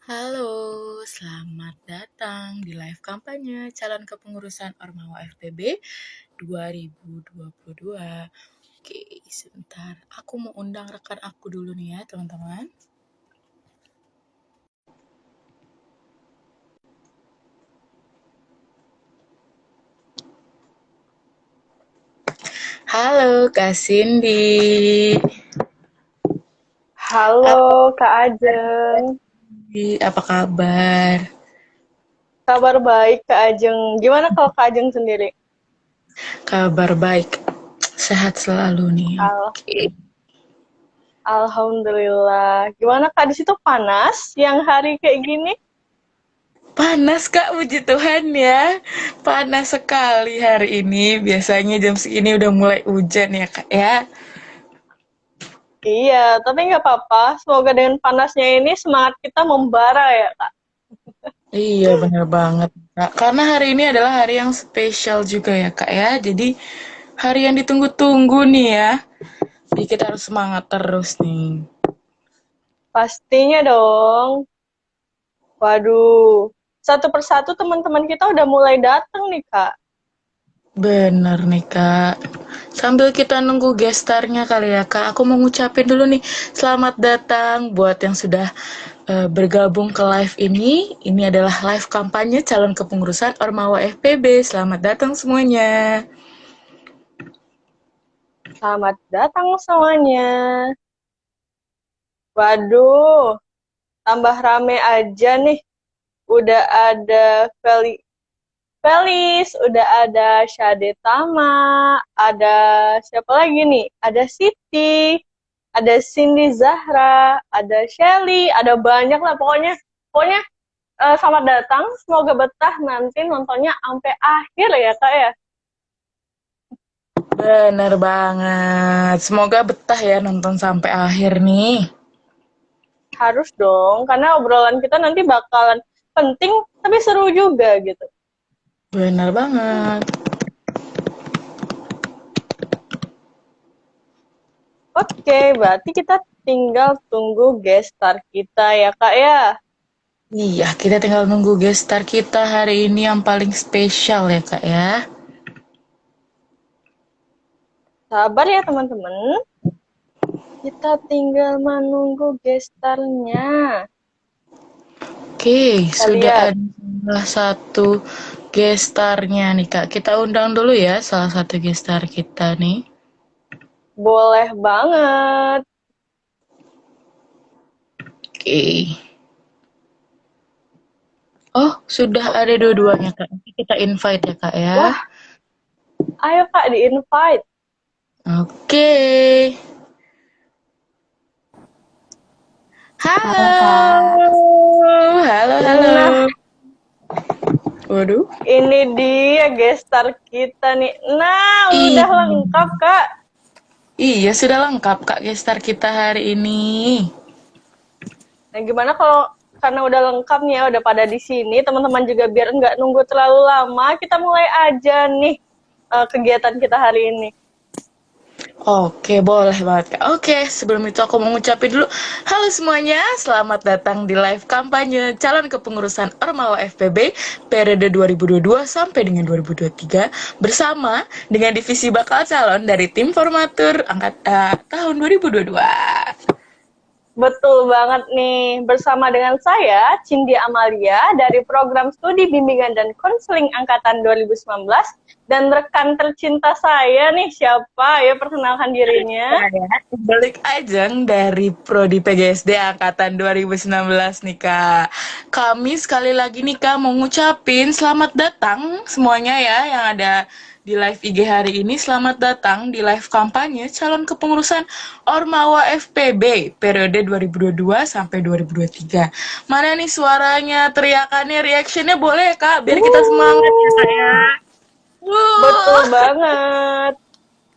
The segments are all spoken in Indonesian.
Halo, selamat datang di live kampanye calon kepengurusan Ormawa FPB 2022. Oke, sebentar. Aku mau undang rekan aku dulu nih ya, teman-teman. Halo, Kak Cindy. Halo Kak Ajeng, Apa kabar? kabar baik Kak Ajeng. Gimana kalau Kak Ajeng sendiri? Kabar baik. Sehat selalu nih. Al Oke. Alhamdulillah. Gimana Kak di situ panas yang hari kayak gini? Panas Kak, puji Tuhan ya. Panas sekali hari ini. Biasanya jam segini udah mulai hujan ya Kak ya. Iya, tapi nggak apa-apa. Semoga dengan panasnya ini semangat kita membara ya Kak. Iya, bener banget, Kak. Karena hari ini adalah hari yang spesial juga ya, Kak ya. Jadi, hari yang ditunggu-tunggu nih ya. Jadi kita harus semangat terus nih. Pastinya dong. Waduh, satu persatu teman-teman kita udah mulai datang nih Kak. Bener nih, Kak. Sambil kita nunggu gestarnya kali ya, Kak. Aku mau ngucapin dulu nih, selamat datang buat yang sudah bergabung ke live ini. Ini adalah live kampanye calon kepengurusan Ormawa FPB. Selamat datang semuanya. Selamat datang semuanya. Waduh, tambah rame aja nih. Udah ada Felis, udah ada Syadetama, ada siapa lagi nih? Ada Siti, ada Cindy Zahra, ada Shelly, ada banyak lah pokoknya. Pokoknya selamat datang, semoga betah nanti nontonnya sampai akhir ya Kak ya. Bener banget. Semoga betah ya nonton sampai akhir nih. Harus dong, karena obrolan kita nanti bakalan penting tapi seru juga gitu. Bener banget. Oke, berarti kita tinggal tunggu guest star kita ya Kak ya. Iya, kita tinggal nunggu gestar kita hari ini yang paling spesial ya, Kak ya. Sabar ya teman-teman. Kita tinggal menunggu gestarnya. Oke, Kita sudah lihat. ada salah satu gestarnya nih, Kak. Kita undang dulu ya salah satu gestar kita nih. Boleh banget. Oke. Oh, sudah ada dua-duanya, Kak. Nanti kita invite ya, Kak ya. Wah, ayo Kak di-invite. Oke. Halo Kak. Halo. Halo, Nah, halo. Waduh. ini dia gestar kita nih. Nah, udah Ih. lengkap Kak. Iya, sudah lengkap Kak gestar kita hari ini. Nah, gimana kalau karena udah lengkap nih ya, udah pada di sini, teman-teman juga biar nggak nunggu terlalu lama, kita mulai aja nih kegiatan kita hari ini. Oke, boleh banget Kak. Oke, sebelum itu aku mau ngucapin dulu, halo semuanya, selamat datang di live kampanye calon kepengurusan Ormawa FPB periode 2022 sampai dengan 2023 bersama dengan divisi bakal calon dari tim formatur tahun 2022. Betul banget nih, bersama dengan saya, Cindy Amalia, dari Program Studi Bimbingan dan Konseling Angkatan 2019, dan rekan tercinta saya nih, siapa ya, perkenalkan dirinya. Saya balik ajeng dari Prodi PGSD Angkatan 2019 nih Kak. Kami sekali lagi nih Kak mau ngucapin selamat datang semuanya ya yang ada di live IG hari ini. Selamat datang di live kampanye calon kepengurusan Ormawa FPB periode 2022 sampai 2023. Mana nih suaranya, teriakannya, reactionnya boleh ya Kak? Biar kita semangat ya Kak ya. Betul Wuh. banget.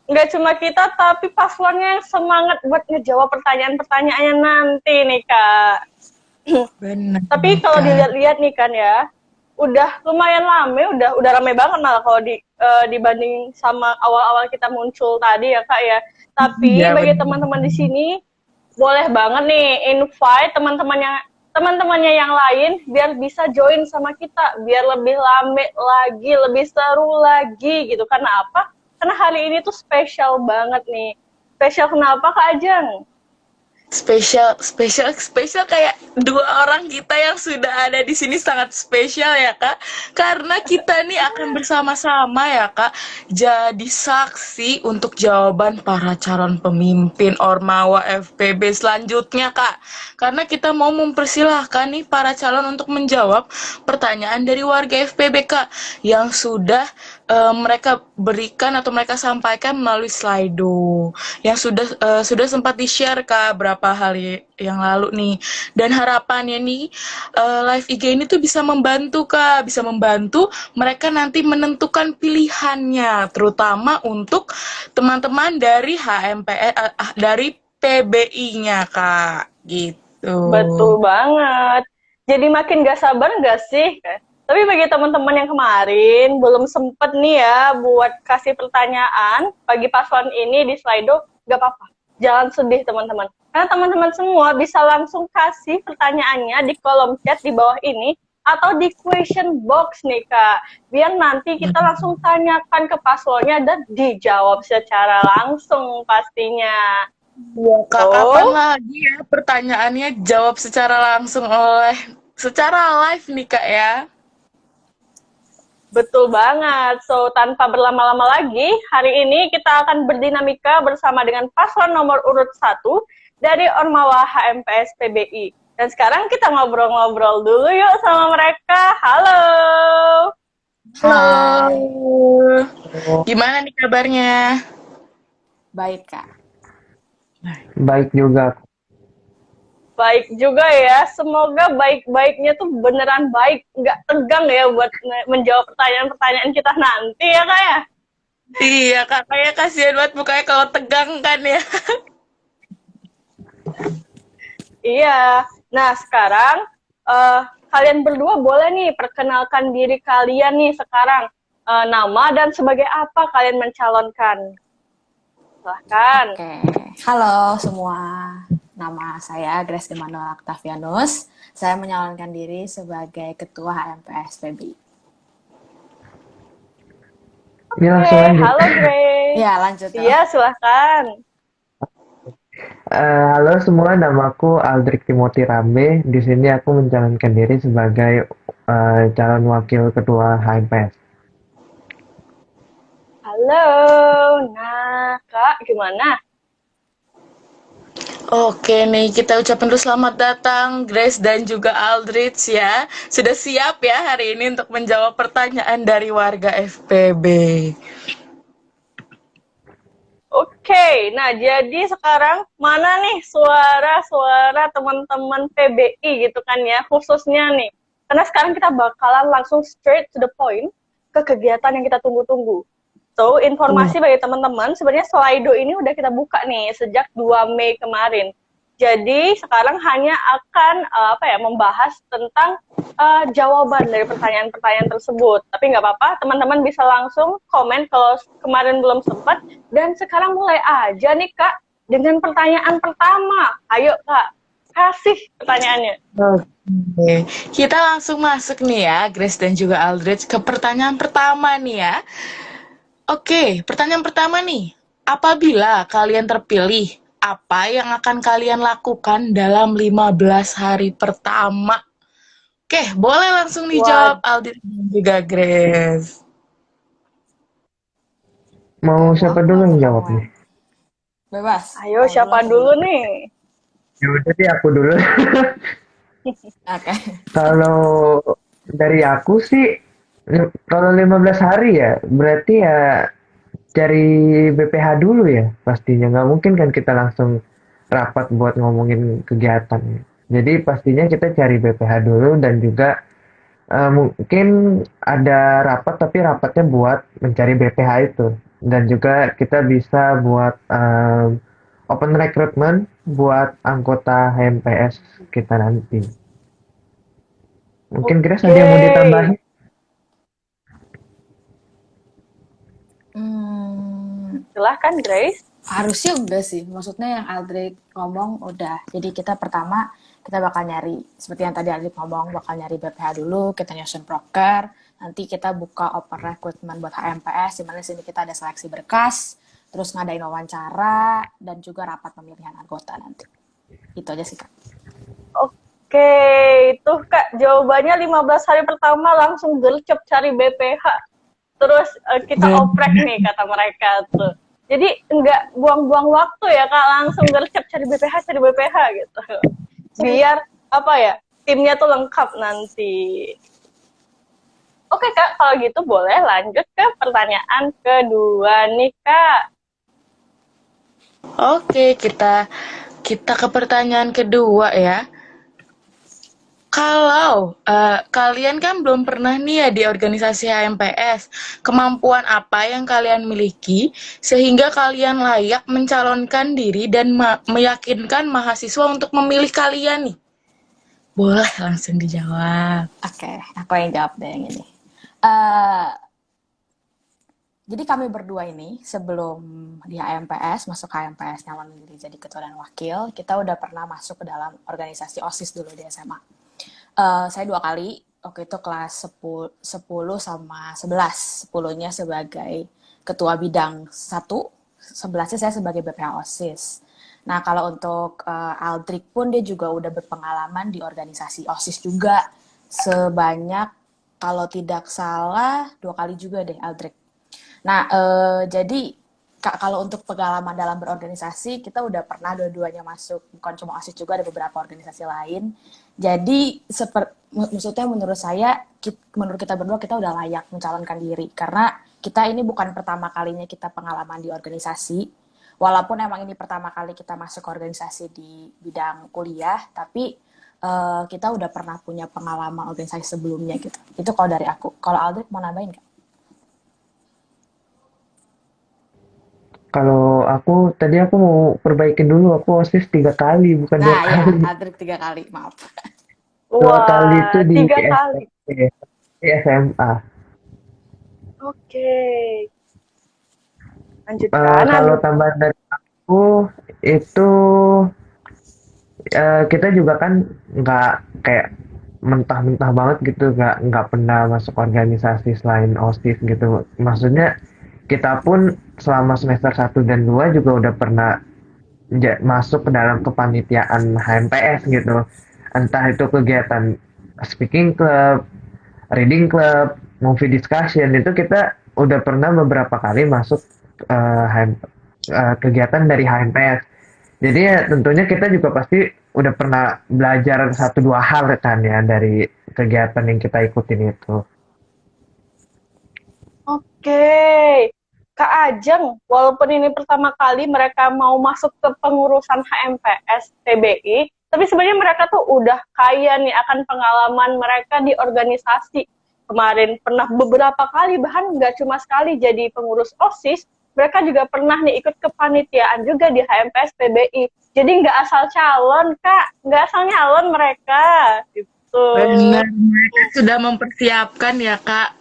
Nggak cuma kita, tapi paslonnya yang semangat buat ngejawab pertanyaan-pertanyaannya nanti nih, Kak. Benar Tapi nih kalau Kak. dilihat-lihat nih kan ya, udah lumayan rame, udah rame banget malah kalau dibanding sama awal-awal kita muncul tadi ya, Kak ya. Tapi Iya bagi benar. teman-teman di sini, boleh banget nih invite teman-teman yang teman-temannya yang lain biar bisa join sama kita, biar lebih rame lagi, lebih seru lagi gitu. Karena apa? Karena hari ini tuh spesial banget nih. Spesial kenapa Kak Ajeng? Spesial, spesial, spesial kayak dua orang kita yang sudah ada di sini sangat spesial ya Kak. Karena kita nih akan bersama-sama ya Kak, jadi saksi untuk jawaban para calon pemimpin Ormawa FPB selanjutnya Kak. Karena kita mau mempersilahkan nih para calon untuk menjawab pertanyaan dari warga FPB Kak, yang sudah mereka berikan atau mereka sampaikan melalui Slido yang sudah sempat di-share Kak berapa hari yang lalu nih. Dan harapannya nih live IG ini tuh bisa membantu Kak, bisa membantu mereka nanti menentukan pilihannya, terutama untuk teman-teman dari dari PBI-nya Kak, gitu. Betul banget. Jadi makin gak sabar gak sih? Tapi bagi teman-teman yang kemarin belum sempet nih ya buat kasih pertanyaan bagi paslon ini di Slido, gak apa-apa. Jangan sedih teman-teman. Karena teman-teman semua bisa langsung kasih pertanyaannya di kolom chat di bawah ini atau di question box nih Kak. Biar nanti kita langsung tanyakan ke paslonnya dan dijawab secara langsung pastinya. Ya, Kak, kapan Oh, lagi ya pertanyaannya jawab secara langsung oleh secara live nih Kak ya? betul banget. So, tanpa berlama-lama lagi, hari ini kita akan berdinamika bersama dengan paslon nomor urut 1 dari Ormawa HMPS PBI. Dan sekarang kita ngobrol-ngobrol dulu yuk sama mereka. Halo. Halo, Hai, gimana nih kabarnya? baik Kak. Baik juga. Baik juga ya. Semoga baik-baiknya tuh beneran baik. Nggak tegang ya buat menjawab pertanyaan-pertanyaan kita nanti ya Kak ya. Iya Kak, kayak kasihan banget mukanya kalau tegang kan ya. Iya. Nah, sekarang kalian berdua boleh nih perkenalkan diri kalian nih sekarang. Nama dan sebagai apa kalian mencalonkan. Silahkan. Oke, halo semua. Nama saya Grace Emmanuel Octavianus. Saya menyalonkan diri sebagai Ketua HMPS PBI. Ini langsung Oke, lanjut. halo Grace. Ya, lanjut. Iya, silahkan. Halo semua, namaku Aldrik Timothy Rambe. Di sini aku mencalonkan diri sebagai calon wakil ketua HMPS. Halo. Nah, Kak, gimana? Oke nih, kita ucapin dulu selamat datang Grace dan juga Aldrich ya. Sudah siap ya hari ini untuk menjawab pertanyaan dari warga FPB. Oke, nah jadi sekarang mana nih suara-suara teman-teman PBI gitu kan ya, khususnya nih. Karena sekarang kita bakalan langsung straight to the point ke kegiatan yang kita tunggu-tunggu. So, informasi bagi teman-teman, sebenarnya Slido ini udah kita buka nih sejak 2 Mei kemarin. Jadi sekarang hanya akan membahas tentang jawaban dari pertanyaan-pertanyaan tersebut. Tapi nggak apa-apa, teman-teman bisa langsung komen kalau kemarin belum sempat. Dan sekarang mulai aja nih Kak, dengan pertanyaan pertama. Ayo Kak, kasih pertanyaannya. Oke, kita langsung masuk nih ya Grace dan juga Aldrich ke pertanyaan pertama nih ya. Oke, pertanyaan pertama nih. Apabila kalian terpilih, apa yang akan kalian lakukan dalam 15 hari pertama? Oke, boleh langsung dijawab Aldrich dan juga Grace. Mau Oke, siapa boleh dulu yang aku jawab mulai. nih? Bebas. Ayo, siapa dulu nih? Ya udah deh, aku dulu. Oke. Kalau dari aku sih, kalau 15 hari ya, berarti ya cari BPH dulu ya pastinya. Nggak mungkin kan kita langsung rapat buat ngomongin kegiatan. Jadi pastinya kita cari BPH dulu dan juga mungkin ada rapat tapi rapatnya buat mencari BPH itu. Dan juga kita bisa buat open recruitment buat anggota HMPS kita nanti. Mungkin Grace ada yang mau ditambahin? Hmm, Silahkan Grace. Harusnya udah sih, maksudnya yang Aldrich ngomong udah. Jadi kita pertama, kita bakal nyari, seperti yang tadi Aldrich ngomong, bakal nyari BPH dulu, kita nyusun proker, nanti kita buka open recruitment buat HMPS, di mana sini kita ada seleksi berkas, terus ngadain wawancara, dan juga rapat pemilihan anggota nanti. Itu aja sih, Kak. Oke, itu Kak jawabannya 15 hari pertama langsung gercep cari BPH. Terus kita oprek nih kata mereka tuh. Jadi enggak buang-buang waktu ya Kak, langsung gercep cari BPH gitu. Biar apa ya, timnya tuh lengkap nanti. Oke Kak, kalau gitu boleh lanjut ke pertanyaan kedua nih Kak. Oke, kita ke pertanyaan kedua ya. Kalau kalian kan belum pernah nih ya di organisasi HMPS, kemampuan apa yang kalian miliki sehingga kalian layak mencalonkan diri dan meyakinkan mahasiswa untuk memilih kalian nih? Boleh langsung dijawab. Oke, aku yang jawab deh yang ini. Eh, Jadi kami berdua ini sebelum di HMPS, masuk HMPS nyaman diri jadi ketua dan wakil, kita udah pernah masuk ke dalam organisasi OSIS dulu di SMA. Saya 2 kali, waktu itu kelas 10 sama 11. 10-nya sebagai ketua bidang 1, 11-nya saya sebagai BPH OSIS. Nah, kalau untuk Aldrich pun dia juga udah berpengalaman di organisasi OSIS juga sebanyak kalau tidak salah 2 kali juga deh Aldrich. Nah, jadi kalau untuk pengalaman dalam berorganisasi, kita udah pernah dua-duanya masuk, bukan cuma OSIS juga, ada beberapa organisasi lain. Jadi, maksudnya menurut saya, menurut kita berdua, kita udah layak mencalonkan diri. Karena kita ini bukan pertama kalinya kita pengalaman di organisasi, walaupun emang ini pertama kali kita masuk organisasi di bidang kuliah, tapi kita udah pernah punya pengalaman organisasi sebelumnya gitu. Itu kalau dari aku. Kalau Aldrich mau nambahin nggak? Kalau aku tadi aku mau perbaikin dulu, aku OSIS 3 kali bukan dua Nah, ya, kali. Aldrich 3 kali, maaf. 2 kali itu Wah, di 3 kali. SMP, di SMA. Oke, lanjutkan Kalau Aldrich. tambahan dari aku itu kita juga kan nggak kayak mentah-mentah banget gitu, nggak pernah masuk organisasi selain OSIS gitu. Maksudnya kita pun selama semester 1 dan 2 juga udah pernah masuk ke dalam kepanitiaan HMPS gitu. Entah itu kegiatan speaking club, reading club, movie discussion, itu kita udah pernah beberapa kali masuk kegiatan dari HMPS. Jadi ya tentunya kita juga pasti udah pernah belajar 1 2 hal kan ya dari kegiatan yang kita ikutin itu. Oke, Kak Ajeng, walaupun ini pertama kali mereka mau masuk ke pengurusan HMPS PBI, tapi sebenarnya mereka tuh udah kaya nih akan pengalaman mereka di organisasi. Kemarin pernah beberapa kali, bahkan nggak cuma sekali jadi pengurus OSIS, mereka juga pernah nih ikut kepanitiaan juga di HMPS PBI. Jadi nggak asal calon, Kak. Nggak asal nyalon mereka. Gitu. Benar, mereka sudah mempersiapkan ya, Kak.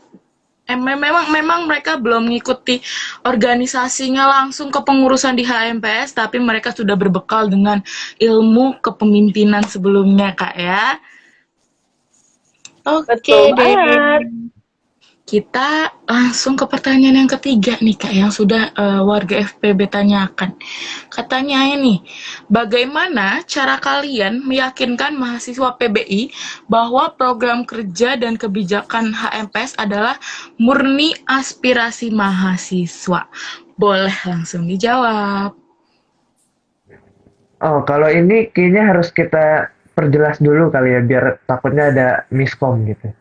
Memang mereka belum mengikuti organisasinya langsung ke pengurusan di HMPS, tapi mereka sudah berbekal dengan ilmu kepemimpinan sebelumnya, Kak ya. Betul Oke deh, banget. kita langsung ke pertanyaan yang ketiga nih Kak, yang sudah warga FPB tanyakan. Katanya ini, bagaimana cara kalian meyakinkan mahasiswa PBI bahwa program kerja dan kebijakan HMPS adalah murni aspirasi mahasiswa? Boleh langsung dijawab. Oh, kalau ini kayaknya harus kita perjelas dulu kali ya biar takutnya ada miskom gitu.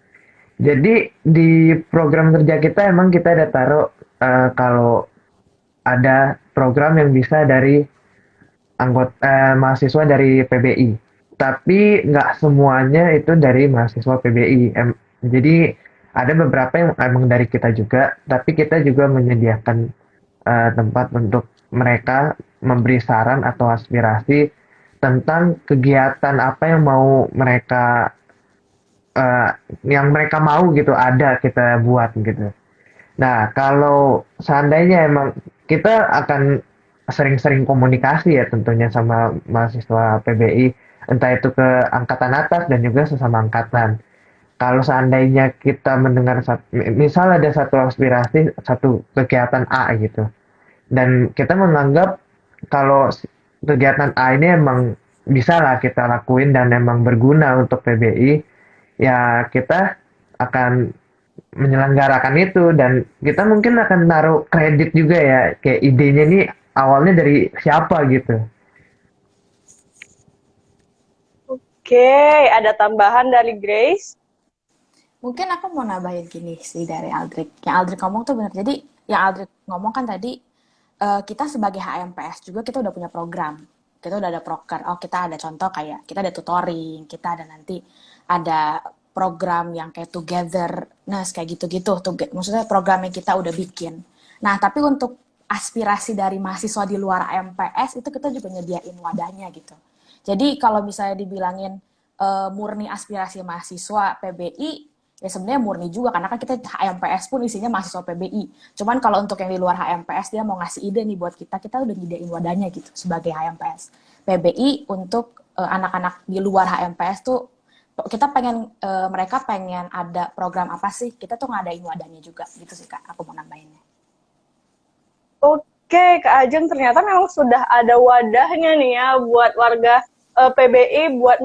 Jadi di program kerja kita emang kita ada taruh kalau ada program yang bisa dari anggota mahasiswa dari PBI. Tapi nggak semuanya itu dari mahasiswa PBI. Jadi ada beberapa yang emang dari kita juga, tapi kita juga menyediakan tempat untuk mereka memberi saran atau aspirasi tentang kegiatan apa eh, yang mereka mau gitu ada kita buat gitu. Nah, kalau seandainya emang kita akan sering-sering komunikasi ya tentunya sama mahasiswa PBI, entah itu ke angkatan atas dan juga sesama angkatan. Kalau seandainya kita mendengar misal ada satu aspirasi, satu kegiatan A gitu, dan kita menganggap kalau kegiatan A ini emang bisa lah kita lakuin dan emang berguna untuk PBI, ya kita akan menyelenggarakan itu dan kita mungkin akan naruh kredit juga ya, kayak idenya ini awalnya dari siapa gitu. Oke, ada tambahan dari Grace. Mungkin aku mau nambahin gini sih dari Aldrich. Yang Aldrich ngomong tuh benar. Jadi yang Aldrich ngomong kan tadi kita sebagai HMPS juga kita udah punya program. Kita udah ada proker. Oh, kita ada contoh kayak kita ada tutoring, kita ada nanti ada program yang kayak together, nah kayak gitu-gitu. Maksudnya program yang kita udah bikin. Nah, tapi untuk aspirasi dari mahasiswa di luar HMPS itu kita juga nyediain wadahnya gitu. Jadi kalau misalnya dibilangin murni aspirasi mahasiswa PBI, ya sebenarnya murni juga karena kan kita HMPS pun isinya mahasiswa PBI. Cuman kalau untuk yang di luar HMPS dia mau ngasih ide nih buat kita udah nyediain wadahnya gitu sebagai HMPS PBI untuk anak-anak di luar HMPS tuh kita pengen mereka pengen ada program apa sih, kita tuh ngadain wadahnya juga gitu sih Kak, aku mau nambahinnya. Oke, Kak Ajeng ternyata memang sudah ada wadahnya nih ya buat warga PBI buat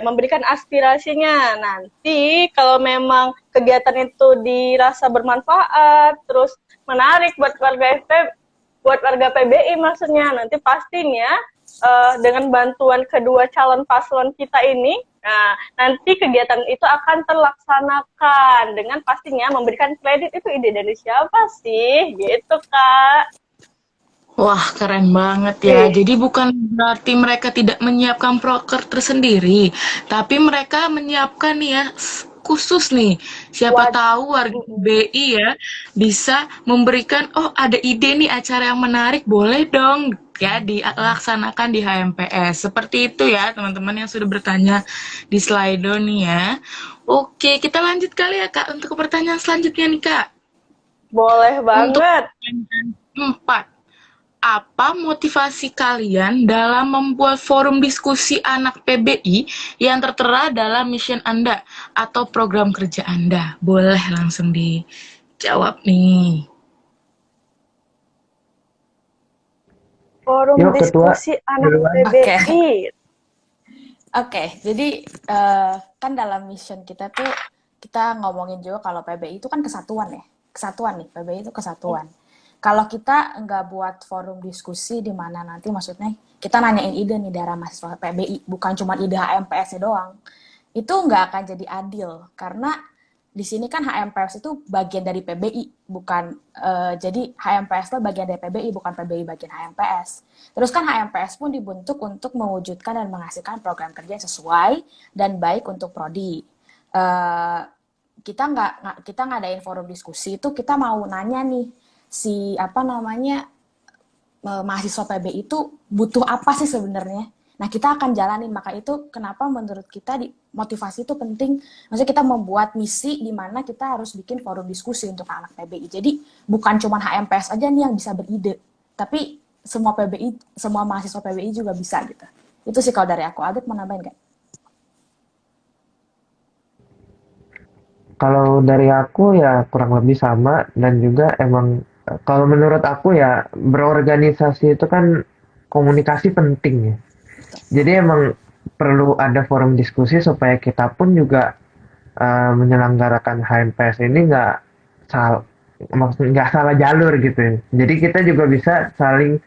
memberikan aspirasinya. Nanti kalau memang kegiatan itu dirasa bermanfaat, terus menarik buat warga PBI maksudnya, nanti pastinya dengan bantuan kedua calon paslon kita ini, nah nanti kegiatan itu akan terlaksanakan dengan pastinya memberikan kredit itu ide dari siapa sih, gitu Kak. Wah, keren banget ya. Jadi bukan berarti mereka tidak menyiapkan proker tersendiri, tapi mereka menyiapkan nih ya, khusus nih. Siapa tahu warga BI ya bisa memberikan, oh ada ide nih acara yang menarik, boleh dong ya dilaksanakan di HMPS. Seperti itu ya teman-teman yang sudah bertanya di Slido nih ya. Oke, kita lanjut kali ya Kak untuk pertanyaan selanjutnya nih Kak. Boleh Untuk banget. pertanyaan 4. Apa motivasi kalian dalam membuat forum diskusi anak PBI yang tertera dalam mission Anda atau program kerja Anda? Boleh langsung dijawab nih. Forum Yuk ketua diskusi anak duluan. PBI. Oke, jadi kan dalam mission kita tuh kita ngomongin juga kalau PBI itu kan kesatuan ya, kesatuan nih, PBI itu kesatuan. Kalau kita nggak buat forum diskusi di mana nanti maksudnya kita nanyain ide nih dari mahasiswa PBI, bukan cuma ide HMPS-nya doang, itu nggak akan jadi adil karena di sini kan HMPS itu bagian dari PBI, bukan jadi HMPS itu bagian dari PBI, bukan PBI bagian HMPS. Terus kan HMPS pun dibentuk untuk mewujudkan dan menghasilkan program kerja yang sesuai dan baik untuk prodi. Kita ngadain forum diskusi itu kita mau nanya nih si mahasiswa PBI itu butuh apa sih sebenarnya. Nah, kita akan jalanin, maka itu kenapa menurut kita motivasi itu penting. Maksudnya kita membuat misi di mana kita harus bikin forum diskusi untuk anak PBI. Jadi bukan cuma HMPS aja nih yang bisa beride, tapi semua PBI, semua mahasiswa PBI juga bisa gitu. Itu sih kalau dari aku. Adit mau nambahin nggak? Kalau dari aku ya kurang lebih sama dan juga emang kalau menurut aku ya berorganisasi itu kan komunikasi penting ya. Jadi emang perlu ada forum diskusi supaya kita pun juga menyelenggarakan HMPS ini maksudnya nggak salah jalur gitu ya. Jadi kita juga bisa saling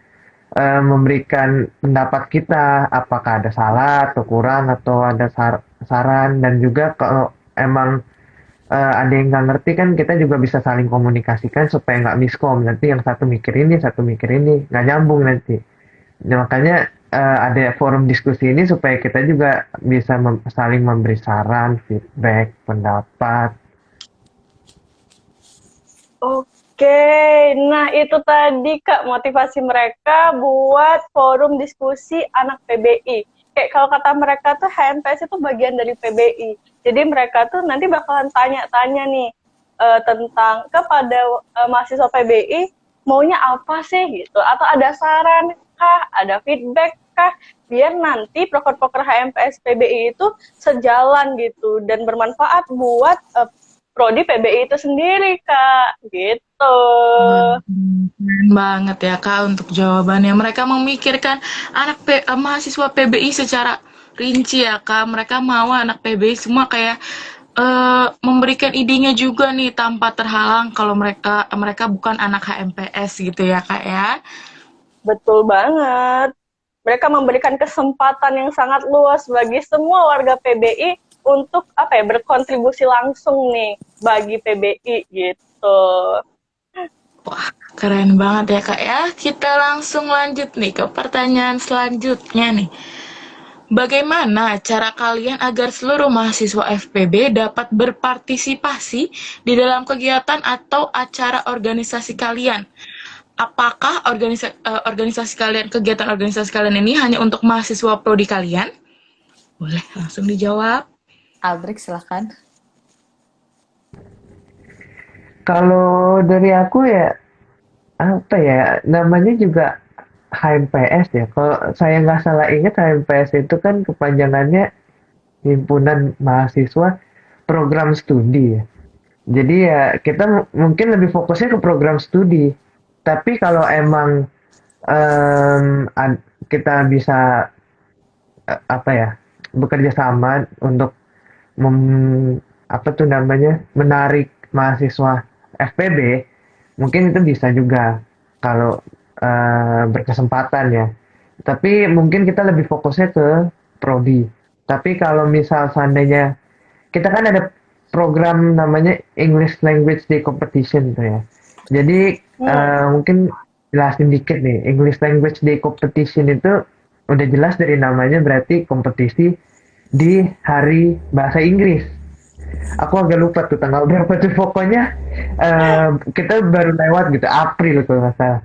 memberikan pendapat kita apakah ada salah atau kurang atau ada saran dan juga kalau emang ada yang nggak ngerti kan kita juga bisa saling komunikasikan supaya nggak miskom nanti yang satu mikir ini nggak nyambung nanti. Nah, makanya ada forum diskusi ini supaya kita juga bisa saling memberi saran, feedback, pendapat. Oke, nah itu tadi Kak motivasi mereka buat forum diskusi anak PBI. Kayak kalau kata mereka tuh HMPS itu bagian dari PBI. Jadi mereka tuh nanti bakalan tanya-tanya nih tentang kepada mahasiswa PBI maunya apa sih gitu, atau ada saran kah, ada feedback kah, biar nanti proker-proker HMPS PBI itu sejalan gitu dan bermanfaat buat prodi PBI itu sendiri Kak gitu. Keren banget ya Kak untuk jawabannya. Mereka memikirkan mahasiswa PBI secara rinci ya Kak. Mereka mau anak PBI semua kayak memberikan idenya juga nih tanpa terhalang kalau mereka mereka bukan anak HMPS gitu ya Kak ya. Betul banget. Mereka memberikan kesempatan yang sangat luas bagi semua warga PBI untuk berkontribusi langsung nih bagi PBI gitu. Wah, keren banget ya Kak ya. Kita langsung lanjut nih ke pertanyaan selanjutnya nih. Bagaimana cara kalian agar seluruh mahasiswa FPB dapat berpartisipasi di dalam kegiatan atau acara organisasi kalian? Apakah organisasi kalian, kegiatan organisasi kalian ini hanya untuk mahasiswa prodi kalian? Boleh langsung dijawab. Aldrich, silahkan. Kalau dari aku ya, apa ya, namanya juga HMPS ya. Kalau saya nggak salah ingat, HMPS itu kan kepanjangannya Himpunan Mahasiswa Program Studi ya. Jadi ya kita mungkin lebih fokusnya ke program studi. Tapi kalau emang kita bisa apa ya, bekerja sama untuk apa tuh namanya, menarik mahasiswa FPB, mungkin itu bisa juga kalau berkesempatan ya. Tapi mungkin kita lebih fokusnya ke prodi. Tapi kalau misal seandainya kita kan ada program namanya English Language Day Competition tuh ya. Jadi mungkin jelasin dikit nih, English Language Day Competition itu udah jelas dari namanya berarti kompetisi di hari bahasa Inggris. Aku agak lupa tuh tanggal berapa tuh, pokoknya kita baru lewat gitu, April kalau nggak salah.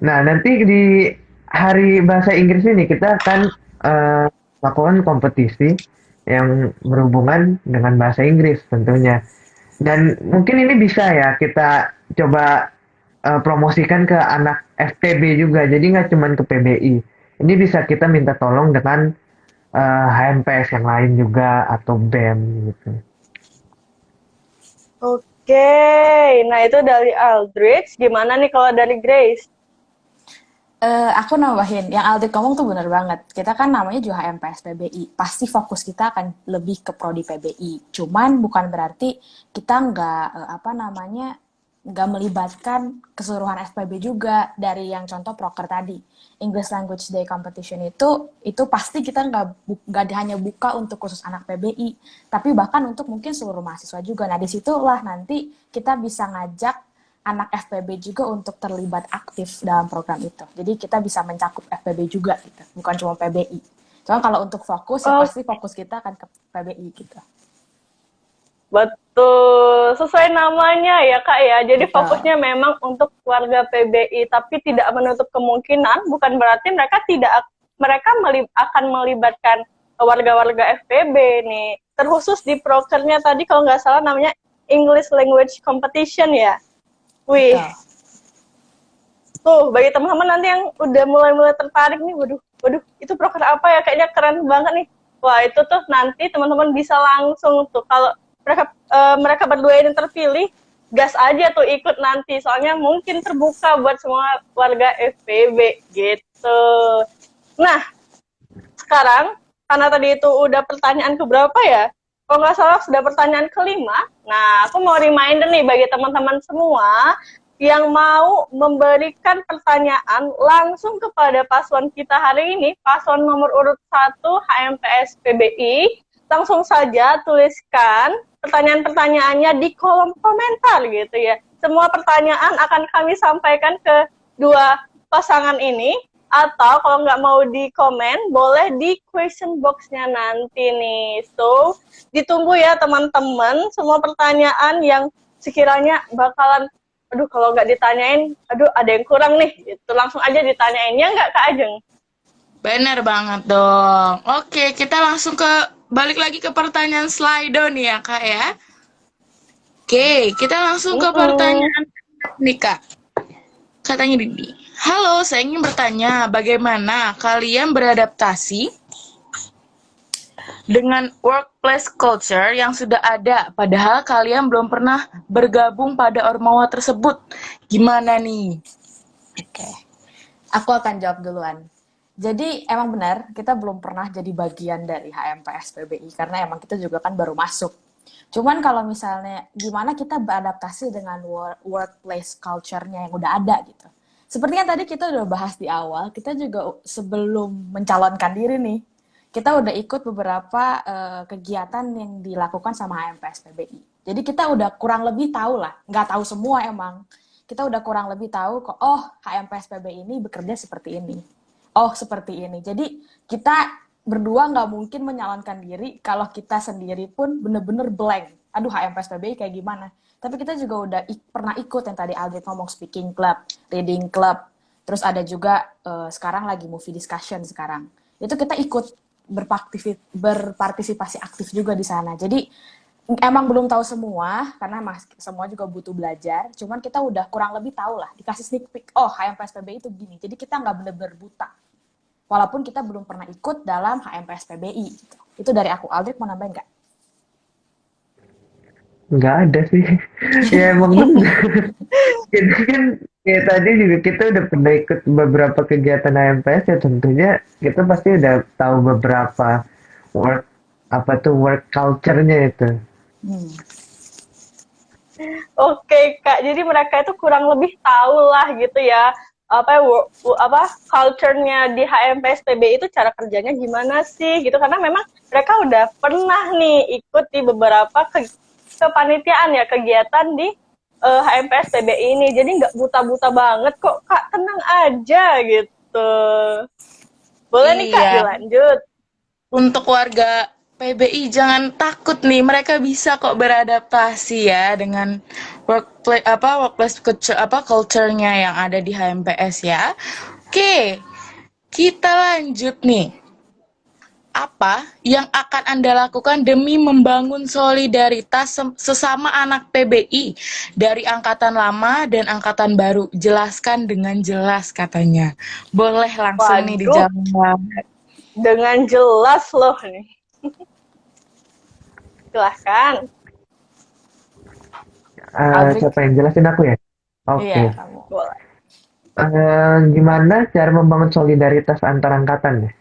Nah, nanti di hari bahasa Inggris ini kita akan lakukan kompetisi yang berhubungan dengan bahasa Inggris tentunya. Dan mungkin ini bisa ya kita coba promosikan ke anak FPB juga. Jadi nggak cuma ke PBI. Ini bisa kita minta tolong dengan HMPS yang lain juga atau BEM gitu. Oke, nah itu dari Aldrich. Gimana nih kalau dari Grace? Aku nambahin, yang Aldrich ngomong tuh bener banget. Kita kan namanya juga HMPS PBI. Pasti fokus kita akan lebih ke prodi PBI. Cuman bukan berarti kita nggak melibatkan keseluruhan FPB juga dari yang contoh proker tadi. English Language Day Competition itu pasti kita nggak hanya buka untuk khusus anak PBI, tapi bahkan untuk mungkin seluruh mahasiswa juga. Nah, disitulah nanti kita bisa ngajak anak FPB juga untuk terlibat aktif dalam program itu. Jadi kita bisa mencakup FPB juga gitu, bukan cuma PBI. Cuma kalau untuk fokus ya pasti fokus kita akan ke PBI gitu. Betul, sesuai namanya ya Kak ya. Jadi Betul. fokusnya memang untuk warga PBI, tapi tidak menutup kemungkinan, bukan berarti mereka akan melibatkan warga-warga FPB nih. Terkhusus di prokernya tadi kalau nggak salah namanya English Language Competition ya. Wih, tuh bagi teman-teman nanti yang udah mulai tertarik nih, waduh, itu proker apa ya? Kayaknya keren banget nih. Wah, itu tuh nanti teman-teman bisa langsung tuh kalau mereka berdua ini terpilih, gas aja tuh ikut nanti. Soalnya mungkin terbuka buat semua warga FPB gitu. Nah, sekarang karena tadi itu udah pertanyaan keberapa ya? Kalau nggak salah sudah pertanyaan kelima. Nah, aku mau reminder nih bagi teman-teman semua yang mau memberikan pertanyaan langsung kepada paslon kita hari ini, paslon nomor urut 1 HMPS PBI, langsung saja tuliskan pertanyaan-pertanyaannya di kolom komentar gitu ya. Semua pertanyaan akan kami sampaikan ke dua pasangan ini. Atau kalau nggak mau di komen, boleh di question box-nya nanti nih. So, ditunggu ya teman-teman, semua pertanyaan yang sekiranya bakalan, aduh kalau nggak ditanyain, aduh ada yang kurang nih. Gitu. Langsung aja ditanyain, ya nggak Kak Ajeng? Bener banget dong. Oke, kita langsung balik lagi ke pertanyaan Slido nih ya Kak ya. Oke, kita langsung ke pertanyaan nih Kak. Katanya Didi. Halo, saya ingin bertanya, bagaimana kalian beradaptasi dengan workplace culture yang sudah ada, padahal kalian belum pernah bergabung pada ormawa tersebut. Gimana nih? Oke, aku akan jawab duluan. Jadi emang benar kita belum pernah jadi bagian dari HMPS PBI karena emang kita juga kan baru masuk. Cuman kalau misalnya gimana kita beradaptasi dengan workplace culture-nya yang udah ada gitu. Seperti yang tadi kita udah bahas di awal, kita juga sebelum mencalonkan diri nih, kita udah ikut beberapa kegiatan yang dilakukan sama HMPS PBI. Jadi kita udah kurang lebih tahu lah, nggak tahu semua emang. Kita udah kurang lebih tahu kok, oh HMPS PBI ini bekerja seperti ini. Oh seperti ini. Jadi kita berdua nggak mungkin menyalonkan diri kalau kita sendiri pun bener-bener blank. Aduh HMPS PBI kayak gimana? Tapi kita juga udah pernah ikut yang tadi Aldit ngomong speaking club, reading club, terus ada juga sekarang lagi movie discussion sekarang. Itu kita ikut berpartisipasi aktif juga di sana. Jadi emang belum tahu semua karena semua juga butuh belajar. Cuman kita udah kurang lebih tahu lah, dikasih sneak peek. Oh HMPS PBI itu gini. Jadi kita nggak bener-bener buta. Walaupun kita belum pernah ikut dalam HMPS PBI. Gitu. Itu dari aku. Aldrit mau nambahin nggak? Nggak ada sih. Ya emang bener. Jadi kan kayak tadi juga kita udah pernah ikut beberapa kegiatan HMPS ya tentunya kita pasti udah tahu beberapa work apa tuh work culture-nya itu. Oke Kak, jadi mereka itu kurang lebih tahu lah gitu ya culture-nya di HMPS PBI itu cara kerjanya gimana sih gitu, karena memang mereka udah pernah nih ikut di beberapa kepanitiaan ya kegiatan di HMPS PBI ini, jadi nggak buta-buta banget kok Kak, tenang aja gitu. Boleh nih Kak Iya. dilanjut. Untuk warga PBI jangan takut nih, mereka bisa kok beradaptasi ya dengan workplace culture-nya yang ada di HMPS ya. Oke, kita lanjut nih. Apa yang akan Anda lakukan demi membangun solidaritas sesama anak PBI dari angkatan lama dan angkatan baru? Jelaskan dengan jelas katanya. Boleh langsung nih Waduh, dijawab. dengan jelas loh nih. Silahkan. Aldrit. Siapa yang jelasin aku ya? Oke. Iya, kamu. Boleh. Gimana cara membangun solidaritas antar angkatan ya?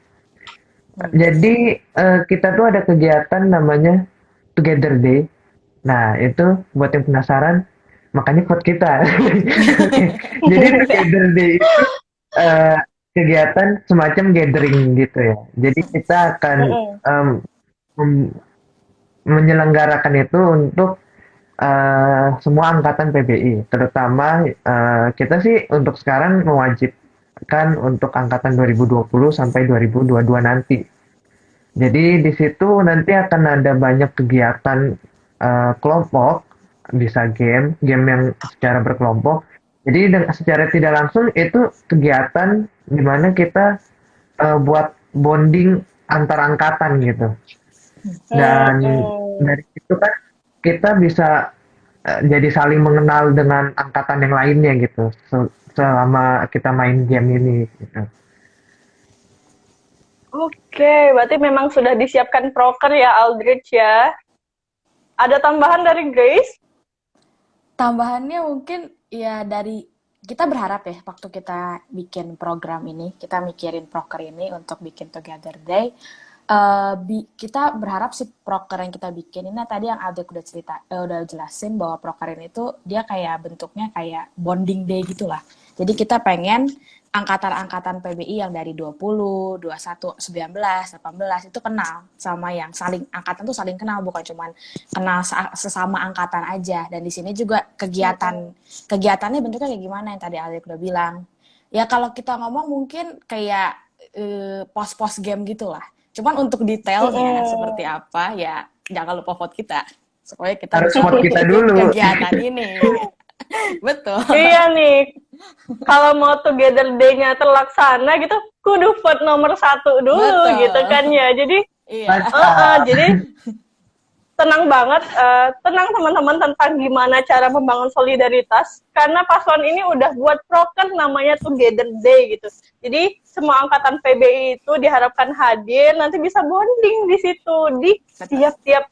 Jadi kita tuh ada kegiatan namanya Together Day. Nah itu buat yang penasaran, makanya vote kita. Oke. Jadi Together Day itu kegiatan semacam gathering gitu ya. Jadi kita akan menyelenggarakan itu untuk semua angkatan PBI, terutama kita sih untuk sekarang mewajibkan untuk angkatan 2020 sampai 2022 nanti. Jadi di situ nanti akan ada banyak kegiatan kelompok, bisa game yang secara berkelompok. Jadi secara tidak langsung itu kegiatan di mana kita buat bonding antar angkatan gitu. Dan dari situ kan kita bisa jadi saling mengenal dengan angkatan yang lainnya gitu selama kita main game ini gitu. Oke, berarti memang sudah disiapkan proker ya Aldrich ya. Ada tambahan dari Grace? Tambahannya mungkin ya dari kita berharap ya waktu kita bikin program ini, kita mikirin proker ini untuk bikin Together Day, kita berharap si proker yang kita bikin ini tadi yang Aldrich udah jelasin bahwa proker ini tuh dia kayak bentuknya kayak bonding day gitulah. Jadi kita pengen angkatan-angkatan PBI yang dari 20, 21, 19, 18 itu kenal sama yang angkatan tuh saling kenal, bukan cuman kenal sesama angkatan aja. Dan di sini juga kegiatannya bentuknya kayak gimana yang tadi Aldrich udah bilang. Ya kalau kita ngomong mungkin kayak pos-pos game gitulah. Cuman untuk detailnya seperti apa ya jangan lupa vote kita supaya kita harus vote kita dulu kegiatan ini. Betul. Iya nih, kalau mau Together Day-nya terlaksana gitu, kudu vote nomor 1 dulu. Betul. Gitu kan ya. Jadi, iya. jadi tenang banget, tenang teman-teman tentang gimana cara membangun solidaritas, karena paslon ini udah buat proker namanya Together Day gitu. Jadi semua angkatan PBI itu diharapkan hadir, nanti bisa bonding di situ di tiap-tiap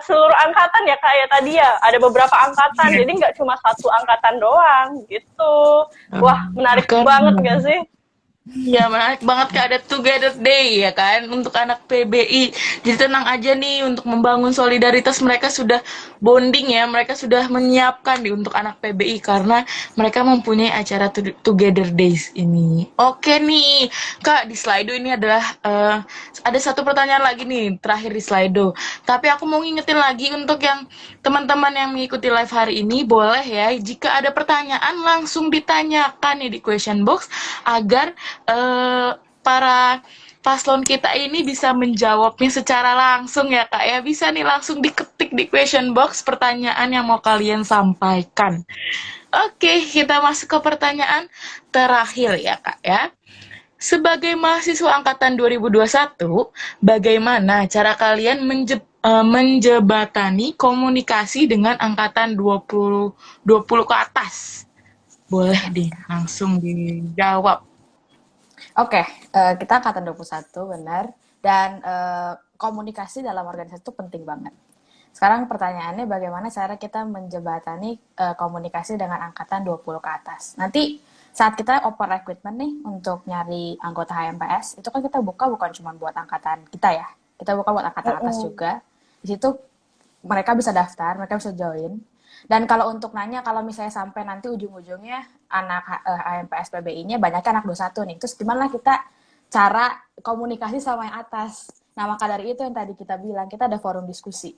seluruh angkatan ya Kak ya tadi ya, ada beberapa angkatan, jadi nggak cuma satu angkatan doang gitu. Wah, menarik Keren banget banget. gak sih? Iya, menarik banget Kak, ada Together Day ya kan untuk anak PBI. Jadi tenang aja nih, untuk membangun solidaritas mereka sudah bonding ya, mereka sudah menyiapkan nih untuk anak PBI karena mereka mempunyai acara Together Days ini. Oke nih, Kak, di Slido ini adalah ada satu pertanyaan lagi nih terakhir di Slido. Tapi aku mau ngingetin lagi untuk yang teman-teman yang mengikuti live hari ini, boleh ya jika ada pertanyaan langsung ditanyakan nih di question box agar para paslon kita ini bisa menjawabnya secara langsung ya Kak ya. Bisa nih langsung diketik di question box pertanyaan yang mau kalian sampaikan. Oke, kita masuk ke pertanyaan terakhir ya Kak ya. Sebagai mahasiswa angkatan 2021, bagaimana cara kalian menjebatani komunikasi dengan angkatan 2020 ke atas? Boleh deh langsung dijawab. Oke, kita angkatan 21 benar. Dan komunikasi dalam organisasi itu penting banget. Sekarang pertanyaannya bagaimana cara kita menjembatani komunikasi dengan angkatan 20 ke atas. Nanti saat kita open recruitment nih untuk nyari anggota HMPS, itu kan kita buka bukan cuma buat angkatan kita ya. Kita buka buat angkatan atas juga. Di situ mereka bisa daftar, mereka bisa join. Dan kalau untuk nanya, kalau misalnya sampai nanti ujung-ujungnya anak HMPS PBI-nya banyaknya anak 21 nih, terus gimana kita cara komunikasi sama yang atas? Nah, maka dari itu yang tadi kita bilang, kita ada forum diskusi.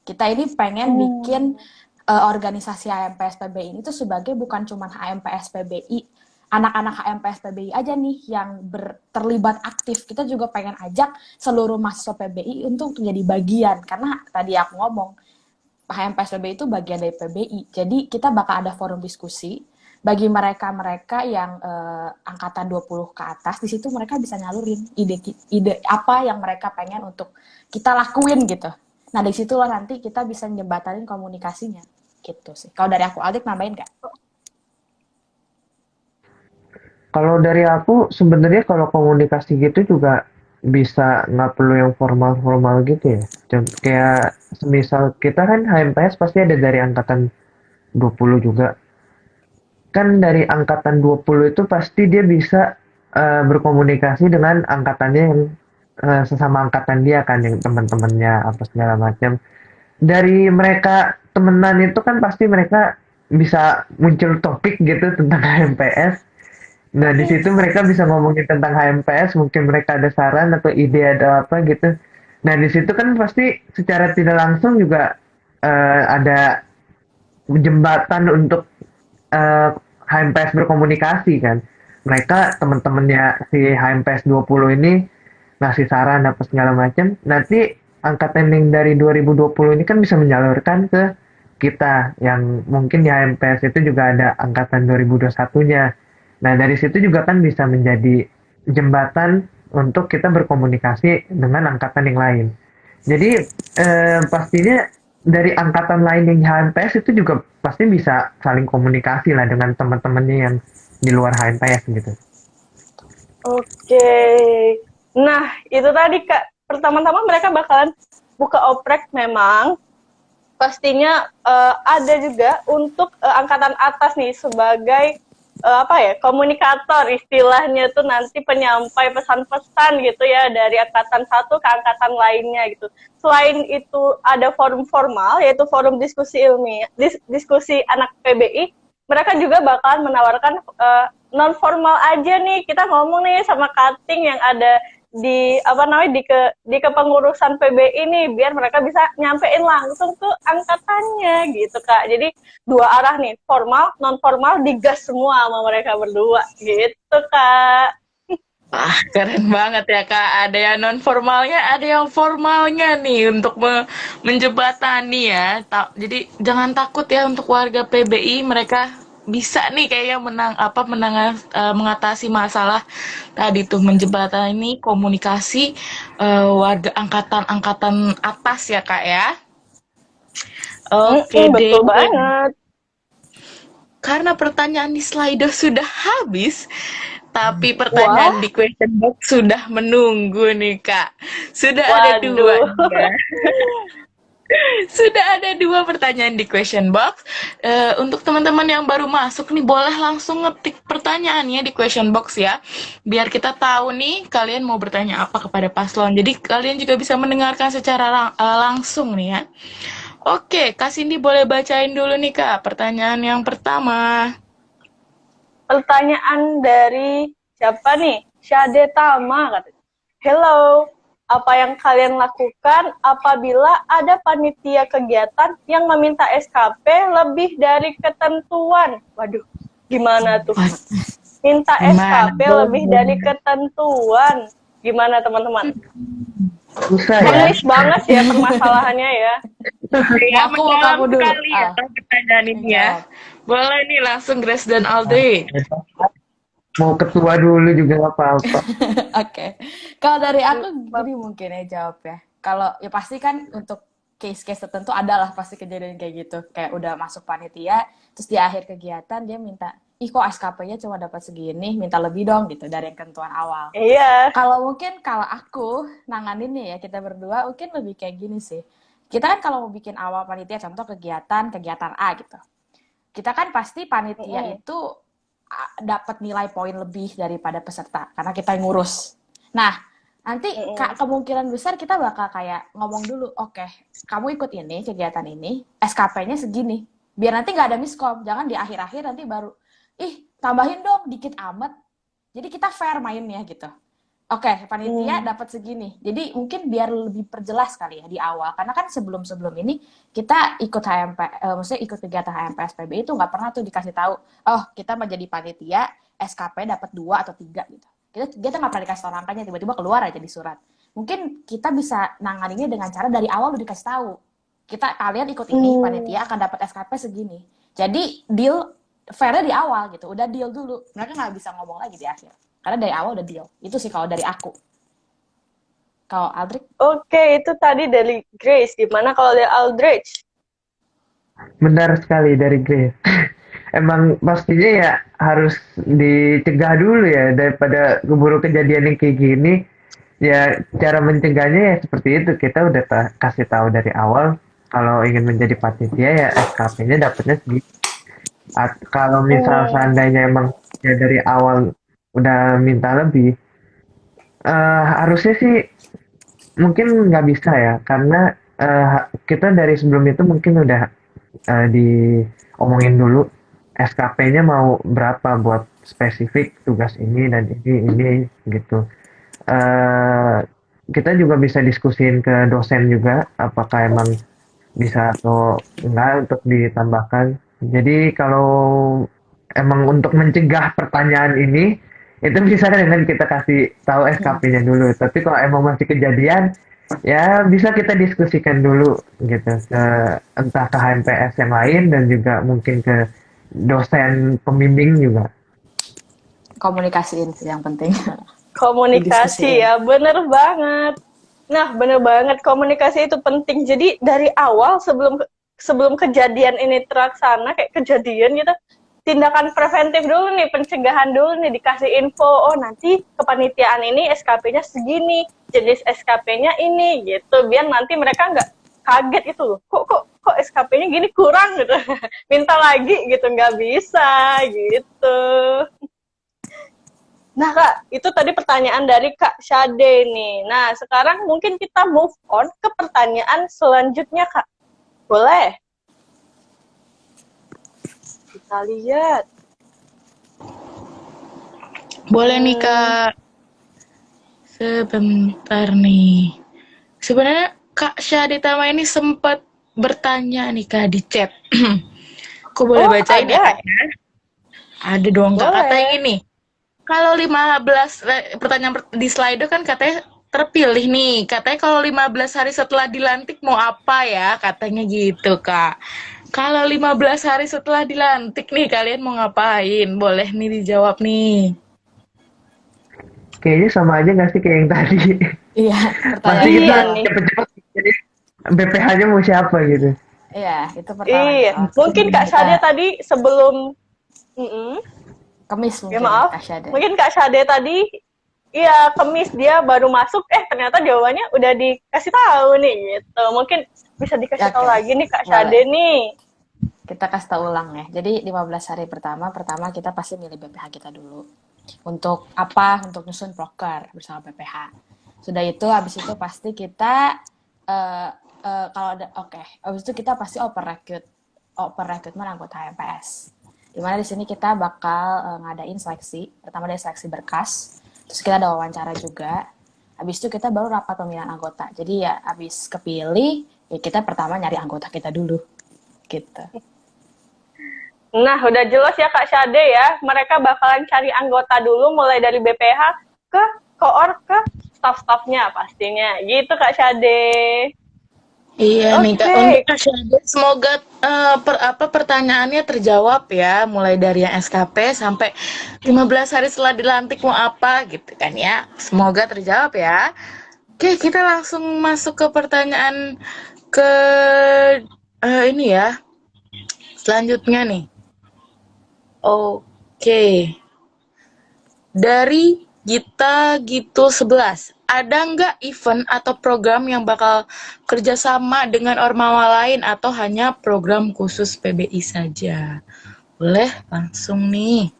Kita ini pengen bikin organisasi HMPS PBI ini tuh sebagai bukan cuma HMPS PBI, anak-anak HMPS PBI aja nih yang terlibat aktif. Kita juga pengen ajak seluruh mahasiswa PBI untuk menjadi bagian. Karena tadi aku ngomong, HMPS PBI itu bagian dari PBI. Jadi kita bakal ada forum diskusi bagi mereka-mereka yang angkatan 20 ke atas. Di situ mereka bisa nyalurin ide apa yang mereka pengen untuk kita lakuin gitu. Nah, di situlah nanti kita bisa jembatanin komunikasinya. Gitu sih. Kalau dari aku, Aldik nambahin nggak? Kalau dari aku sebenarnya kalau komunikasi gitu juga bisa nggak perlu yang formal-formal gitu ya. Kayak semisal kita kan HMPS pasti ada dari angkatan 20 juga. Kan dari angkatan 20 itu pasti dia bisa berkomunikasi dengan angkatannya yang sesama angkatan dia kan, yang teman-temannya apa segala macam. Dari mereka temenan itu kan pasti mereka bisa muncul topik gitu tentang HMPS. Nah, di situ mereka bisa ngomongin tentang HMPS, mungkin mereka ada saran atau ide ada apa gitu. Nah, di situ kan pasti secara tidak langsung juga ada jembatan untuk HMPS berkomunikasi kan. Mereka teman-temannya si HMPS 20 ini ngasih saran apa segala macam. Nanti angkatan yang dari 2020 ini kan bisa menyalurkan ke kita yang mungkin di HMPS itu juga ada angkatan 2021-nya. Nah, dari situ juga kan bisa menjadi jembatan untuk kita berkomunikasi dengan angkatan yang lain. Jadi pastinya dari angkatan lain yang HMPS itu juga pasti bisa saling komunikasi lah dengan teman-temannya yang di luar HMPS gitu. Oke. Nah, itu tadi Kak. Pertama-tama mereka bakalan buka oprek memang. Pastinya ada juga untuk angkatan atas nih sebagai komunikator istilahnya tuh nanti penyampai pesan-pesan gitu ya dari angkatan satu ke angkatan lainnya gitu. Selain itu ada forum formal yaitu forum diskusi ilmiah, diskusi anak PBI. Mereka juga bakalan menawarkan non formal aja nih, kita ngomong nih sama cutting yang ada di di kepengurusan PBI ini biar mereka bisa nyampein langsung ke angkatannya gitu Kak. Jadi dua arah nih, formal, non formal digas semua sama mereka berdua gitu Kak. Wah, keren banget ya Kak. Ada yang non formalnya, ada yang formalnya nih untuk menjembatani ya. Jadi jangan takut ya untuk warga PBI, mereka bisa nih kayaknya mengatasi masalah tadi tuh menjembatani komunikasi warga angkatan-angkatan atas ya Kak ya. Oke deh. Betul banget. Karena pertanyaan di Slido sudah habis, tapi Wah, pertanyaan di question box sudah menunggu nih, Kak. Sudah ada dua waduh. nih ya. Sudah ada dua pertanyaan di question box. Untuk teman-teman yang baru masuk nih, boleh langsung ngetik pertanyaannya di question box ya. Biar kita tahu nih kalian mau bertanya apa kepada paslon. Jadi kalian juga bisa mendengarkan secara langsung nih ya. Oke, Kak Cindy boleh bacain dulu nih Kak, pertanyaan yang pertama. Pertanyaan dari siapa nih? Syade Tama katanya. Hello, apa yang kalian lakukan apabila ada panitia kegiatan yang meminta SKP lebih dari ketentuan? Waduh, gimana tuh? Wah, Minta gimana SKP dong? lebih dari ketentuan. Gimana teman-teman? Susah ya. Teknis banget ya permasalahannya ya. Ya, Aku mendalam dulu. sekali ya pertanyaan ini ya. Menjawab. Boleh nih langsung Grace dan Aldri. Mau ketua dulu juga nggak apa-apa. Oke. Kalau dari aku gini mungkin ya jawab ya. Kalau ya pasti kan untuk case-case tertentu adalah pasti kejadian kayak gitu. Kayak udah masuk panitia, terus di akhir kegiatan dia minta, ih kok SKP-nya cuma dapat segini, minta lebih dong gitu dari yang ketentuan awal. Iya. Kalau aku nanganinnya ya kita berdua mungkin lebih kayak gini sih. Kita kan kalau mau bikin awal panitia, contoh kegiatan A gitu. Kita kan pasti panitia itu dapat nilai poin lebih daripada peserta karena kita yang ngurus. Nah, nanti kemungkinan besar kita bakal kayak ngomong dulu, oke, kamu ikut ini kegiatan ini, SKP-nya segini. Biar nanti nggak ada miskom, jangan di akhir-akhir nanti baru, ih tambahin dong dikit amat. Jadi kita fair mainnya gitu. Oke, panitia dapat segini. Jadi mungkin biar lebih perjelas kali ya di awal. Karena kan sebelum-sebelum ini kita ikut maksudnya ikut kegiatan HMPS PBI itu nggak pernah tuh dikasih tahu, oh kita mau jadi panitia, SKP dapat 2 atau 3 gitu. Kita nggak pernah dikasih tahu angkanya, tiba-tiba keluar aja di surat. Mungkin kita bisa nanganinnya dengan cara dari awal udah dikasih tahu. Kalian ikut ini, panitia akan dapat SKP segini. Jadi deal fairnya di awal gitu, udah deal dulu. Mereka nggak bisa ngomong lagi di akhir. Karena dari awal udah deal. Itu sih kalau dari aku. Kalau Aldrich? Oke, itu tadi dari Grace. Gimana kalau dari Aldrich? Benar sekali dari Grace. Emang pastinya ya harus dicegah dulu ya daripada keburu kejadian yang kayak gini. Ya cara mencegahnya ya seperti itu. Kita udah kasih tahu dari awal kalau ingin menjadi panitia ya SKP-nya dapatnya segitu. Kalau misal seandainya emang ya dari awal udah minta lebih, harusnya sih mungkin nggak bisa ya karena kita dari sebelum itu mungkin udah diomongin dulu SKP-nya mau berapa buat spesifik tugas ini dan ini gitu. Eh, kita juga bisa diskusin ke dosen juga apakah emang bisa atau enggak untuk ditambahkan. Jadi kalau emang untuk mencegah pertanyaan ini itu bisa dengan kita kasih tahu SKP-nya dulu. Tapi kalau emang masih kejadian ya bisa kita diskusikan dulu gitu ke entah ke HMPS yang lain dan juga mungkin ke dosen pembimbing juga. Komunikasiin sih yang penting. Komunikasi ya, bener banget. Nah, bener banget, komunikasi itu penting. Jadi dari awal sebelum kejadian ini terlaksana, kayak kejadian gitu, tindakan preventif dulu nih, pencegahan dulu nih, dikasih info, oh nanti kepanitiaan ini SKP-nya segini, jenis SKP-nya ini, gitu. Biar nanti mereka nggak kaget itu, kok SKP-nya gini kurang gitu. Minta lagi gitu, nggak bisa gitu. Nah Kak, itu tadi pertanyaan dari Kak Syade nih. Nah, sekarang mungkin kita move on ke pertanyaan selanjutnya Kak. Boleh? Kita lihat. Boleh nih Kak. Sebentar nih. Sebenarnya Kak Syaditama ini sempat bertanya nih Kak di chat. Aku boleh bacain ya Kak? Ada dong Kak. Katanya gini. Kalau 15 pertanyaan di slide kan katanya terpilih nih. Katanya kalau 15 hari setelah dilantik mau apa ya? Katanya gitu, Kak. Kalau 15 hari setelah dilantik nih kalian mau ngapain? Boleh nih dijawab nih. Kayaknya sama aja nggak sih kayak yang tadi? Iya, Pasti pertanyaan kita nih. cepet-cepet BPH-nya mau siapa gitu. Iya, itu pertama Iya, kita mungkin lakuin. Kak Kita Shade tadi sebelum, Mm-mm. kemis Ya mungkin ya, maaf, Kak Syade. mungkin Kak Shade tadi, iya kemis dia baru masuk, ternyata jawabannya udah dikasih tahu nih gitu. Mungkin bisa dikasih tahu Oke, lagi nih Kak Shade boleh. nih. Kita kasih tahu ulang ya. Jadi 15 hari pertama kita pasti milih BPH kita dulu. Untuk apa? Untuk nyusun proker bersama BPH. Sudah itu, habis itu pasti kita kalau ada habis itu kita pasti open recruitment anggota HMPS. Dimana di sini kita bakal ngadain seleksi. Pertama dari seleksi berkas, terus kita ada wawancara juga. Habis itu kita baru rapat pemilihan anggota. Jadi ya habis kepilih, ya kita pertama nyari anggota kita dulu. Gitu. Nah, udah jelas ya Kak Shade ya, mereka bakalan cari anggota dulu mulai dari BPH ke koor ke staff-staffnya pastinya. Gitu Kak Shade. Iya nih Kak, untuk Oke. Kak Syahda, semoga pertanyaannya terjawab ya, mulai dari yang SKP sampai 15 hari setelah dilantik mau apa gitu kan ya. Semoga terjawab ya. Oke, kita langsung masuk ke pertanyaan ke ini ya, selanjutnya nih. Oke. Dari Gita Gitu 11, ada nggak event atau program yang bakal kerjasama dengan ormawa lain atau hanya program khusus PBI saja? Boleh langsung nih.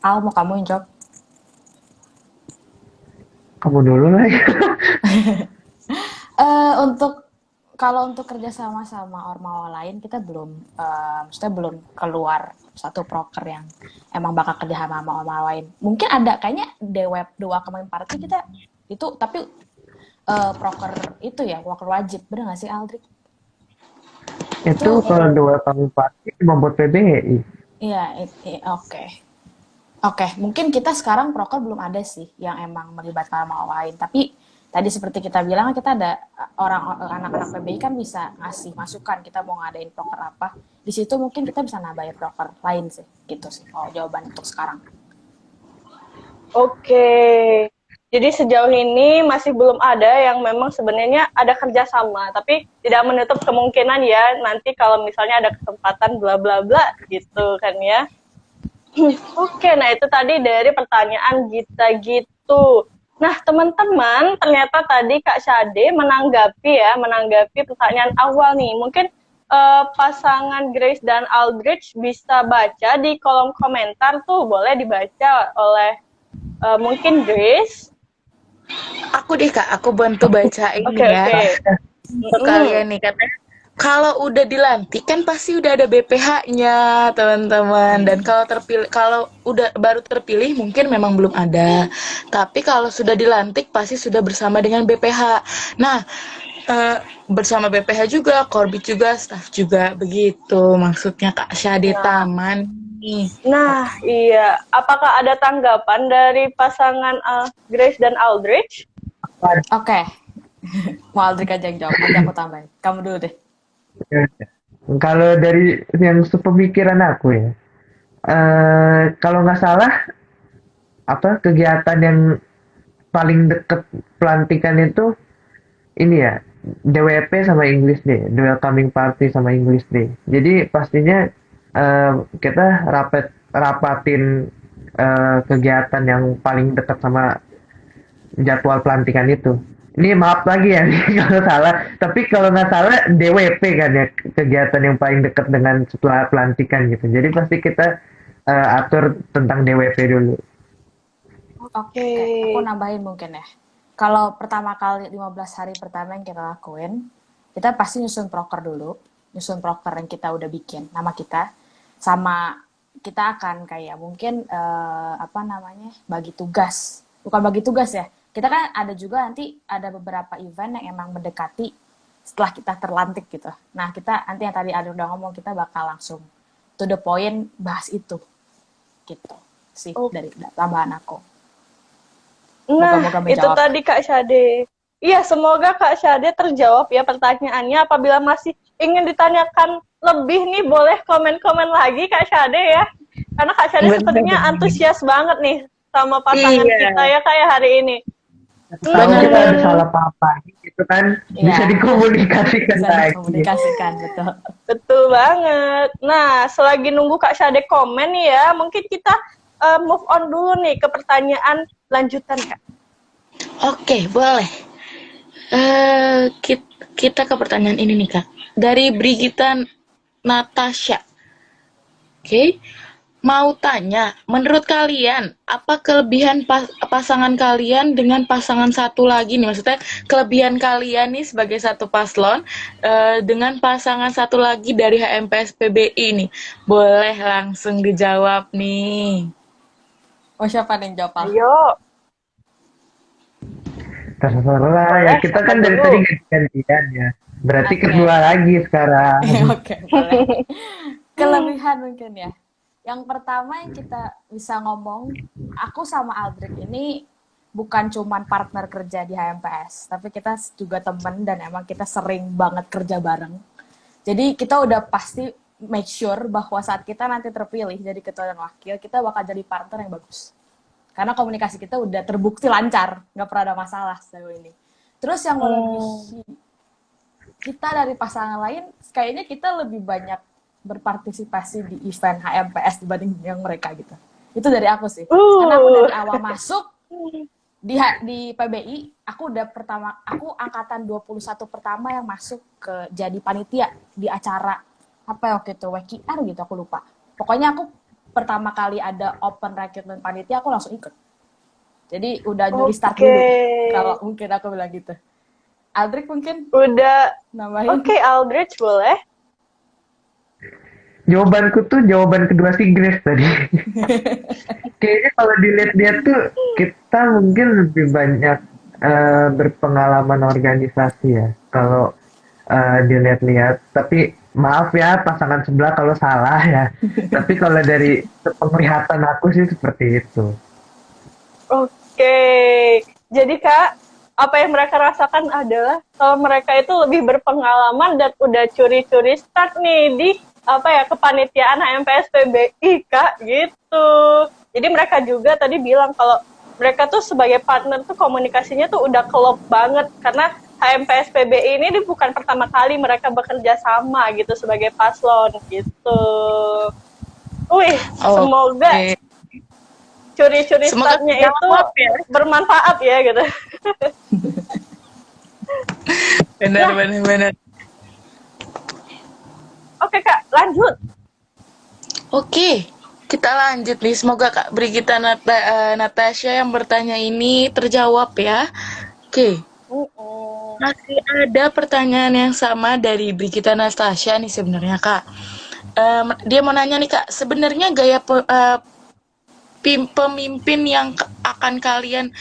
Al, mau kamu yang jawab? Kamu dulu lah ya. Kalau untuk kerja sama ormawa lain kita belum, maksudnya belum keluar satu proker yang emang bakal kerja sama ormawa lain. Mungkin ada, kayaknya Dewa Kemarin Party kita itu, tapi proker itu ya, proker wajib, bener nggak sih Aldrik? Itu Itu kalau dua kami pasti cuma buat PBI. iya, oke. Oke, mungkin kita sekarang proker belum ada sih yang emang melibatkan ormawa lain. Tapi tadi seperti kita bilang, kita ada anak-anak PBI kan bisa ngasih masukan kita mau ngadain proker apa. Di situ mungkin kita bisa nambahin proker lain sih, gitu sih. Oh, jawaban untuk sekarang. Oke. Jadi sejauh ini masih belum ada yang memang sebenarnya ada kerjasama, tapi tidak menutup kemungkinan ya nanti kalau misalnya ada kesempatan bla bla bla gitu kan ya. Oke, nah itu tadi dari pertanyaan Gita gitu. Nah teman-teman, ternyata tadi Kak Shade menanggapi pertanyaan awal nih. Mungkin pasangan Grace dan Aldrich bisa baca di kolom komentar tuh, boleh dibaca oleh mungkin Grace. Aku deh Kak, aku bantu bacain Oke, ya. oke. Untuk kalian nih, katanya kalau udah dilantik kan pasti udah ada BPH-nya, teman-teman. Dan kalau udah baru terpilih mungkin memang belum ada. Tapi kalau sudah dilantik pasti sudah bersama dengan BPH. Nah, bersama BPH juga, Korbit juga, staff juga, begitu. Maksudnya Kak Syade Taman nih. Nah, iya. Apakah ada tanggapan dari pasangan Grace dan Aldrich? Oke. Mau Aldrik aja yang jawab, nanti aku tambahin. Kamu dulu deh. Kalau dari yang sepemikiran aku ya, kalau nggak salah, apa kegiatan yang paling deket pelantikan itu ini ya, DWP sama English Day, The Welcoming Party sama English Day. Jadi pastinya kita rapatin kegiatan yang paling dekat sama jadwal pelantikan itu. Ini maaf lagi ya kalau salah, tapi kalau nggak salah DWP kan ya, kegiatan yang paling dekat dengan setelah pelantikan gitu. Jadi pasti kita atur tentang DWP dulu. Oke, aku nambahin mungkin ya. Kalau pertama kali 15 hari pertama yang kita lakuin, kita pasti nyusun proker dulu. Nyusun proker yang kita udah bikin, nama kita. Sama kita akan kayak mungkin bagi tugas. Bukan bagi tugas ya. Kita kan ada juga nanti ada beberapa event yang emang mendekati setelah kita terlantik gitu. Nah, kita nanti yang tadi ada udah ngomong, kita bakal langsung to the point bahas itu. Gitu sih dari tambahan aku. Nah, Moga-moga itu menjawab. tadi Kak Shade. Iya, semoga Kak Shade terjawab ya pertanyaannya. Apabila masih ingin ditanyakan lebih nih, boleh komen-komen lagi Kak Shade ya. Karena Kak Shade sepertinya antusias banget nih sama pasangan kita ya kayak hari ini. tahu kita ada Bener. salah apa gitu kan bisa Iya, dikomunikasikan bisa lagi. dikomunikasikan, betul. Betul banget. Nah, selagi nunggu Kak Syade komen nih ya, mungkin kita move on dulu nih ke pertanyaan lanjutan, Kak. Oke, boleh. Kita ke pertanyaan ini nih, Kak. Dari Brigita Natasha. Oke. Mau tanya, menurut kalian, apa kelebihan pasangan kalian dengan pasangan satu lagi nih? Maksudnya, kelebihan kalian nih sebagai satu paslon dengan pasangan satu lagi dari HMPS PBI nih. Boleh langsung dijawab nih. Oh, siapa nih yang jawab? Ayo, Terserah ya, boleh kita siapa kan dari dulu? tadi gantian ya. Berarti Oke. kedua lagi sekarang. Oke, boleh. Kelebihan mungkin ya. Yang pertama yang kita bisa ngomong, aku sama Aldrich ini bukan cuman partner kerja di HMPS, tapi kita juga temen dan emang kita sering banget kerja bareng. Jadi kita udah pasti make sure bahwa saat kita nanti terpilih jadi ketua dan wakil, kita bakal jadi partner yang bagus. Karena komunikasi kita udah terbukti lancar, nggak pernah ada masalah sejauh ini. Terus yang melebihi kita dari pasangan lain, kayaknya kita lebih banyak berpartisipasi di event HMPS dibanding yang mereka gitu. Itu dari aku sih. Karena aku dari awal masuk di PBI, aku angkatan 21 pertama yang masuk ke jadi panitia di acara apa ya waktu itu WKR gitu, aku lupa. Pokoknya aku pertama kali ada open recruitment panitia, aku langsung ikut. Jadi udah nyuri start dulu kalau mungkin aku bilang gitu. Aldrich mungkin Udah. nambahin. Oke, Aldrich boleh. Jawabanku tuh jawaban kedua si Grace tadi. Kayaknya kalau dilihat-lihat tuh kita mungkin lebih banyak berpengalaman organisasi ya. Kalau dilihat-lihat, tapi maaf ya pasangan sebelah kalau salah ya. Tapi kalau dari penglihatan aku sih seperti itu. Oke. Jadi Kak, apa yang mereka rasakan adalah kalau mereka itu lebih berpengalaman dan udah curi-curi start nih di kepanitiaan HMPS PBI Kak gitu. Jadi mereka juga tadi bilang kalau mereka tuh sebagai partner tuh komunikasinya tuh udah klop banget karena HMPS PBI ini bukan pertama kali mereka bekerja sama gitu sebagai paslon gitu. Wih, semoga curi-curi startnya itu bermanfaat ya gitu. Benar. Oke Kak, lanjut. Oke, kita lanjut nih. Semoga Kak Brigita Natasha yang bertanya ini terjawab ya. Oke. Masih ada pertanyaan yang sama dari Brigita Natasha nih sebenarnya Kak. Dia mau nanya nih Kak, sebenarnya gaya pemimpin yang akan kalian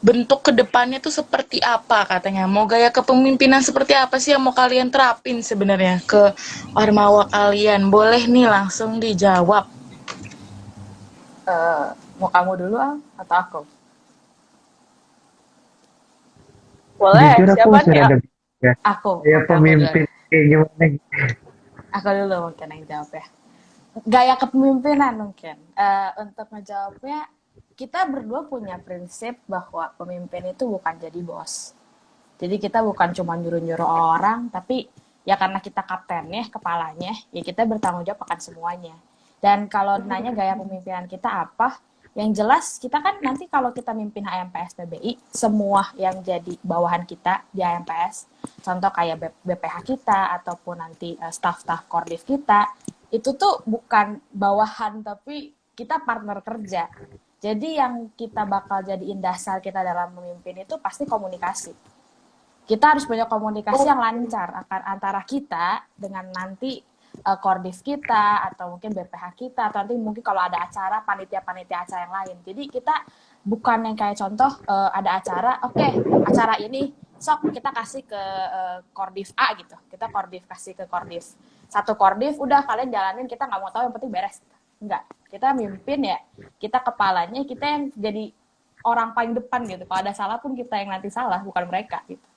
bentuk ke depannya tuh seperti apa katanya? Mau gaya kepemimpinan seperti apa sih yang mau kalian terapin sebenarnya ke Ormawa kalian? Boleh nih langsung dijawab. Mau kamu dulu atau aku? Boleh, Jujur aku siapa masih nih? ada ya. Aku. Ya pemimpin kayak gimana gitu. Aku dulu mungkin yang jawab ya. Gaya kepemimpinan mungkin. Untuk menjawabnya, kita berdua punya prinsip bahwa pemimpin itu bukan jadi bos. Jadi kita bukan cuma nyuruh-nyuruh orang, tapi ya karena kita kaptennya, kepalanya, ya kita bertanggung jawab akan semuanya. Dan kalau nanya gaya pemimpinan kita apa, yang jelas kita kan nanti kalau kita mimpin HMPS PBI, semua yang jadi bawahan kita di HMPS, contoh kayak BPH kita, ataupun nanti staff-staff Kordiv kita, itu tuh bukan bawahan, tapi kita partner kerja. Jadi yang kita bakal jadiin dasar kita dalam memimpin itu pasti komunikasi. Kita harus punya komunikasi yang lancar antara kita dengan nanti Kordiv kita atau mungkin BPH kita atau nanti mungkin kalau ada acara panitia-panitia acara yang lain. Jadi kita bukan yang kayak contoh ada acara, acara ini sok kita kasih ke Kordiv A gitu. Kita Kordiv kasih ke Kordiv. Satu Kordiv udah kalian jalanin, kita nggak mau tahu, yang penting beres. Enggak, kita mimpin ya, kita kepalanya, kita yang jadi orang paling depan gitu. Kalau ada salah pun kita yang nanti salah, bukan mereka gitu.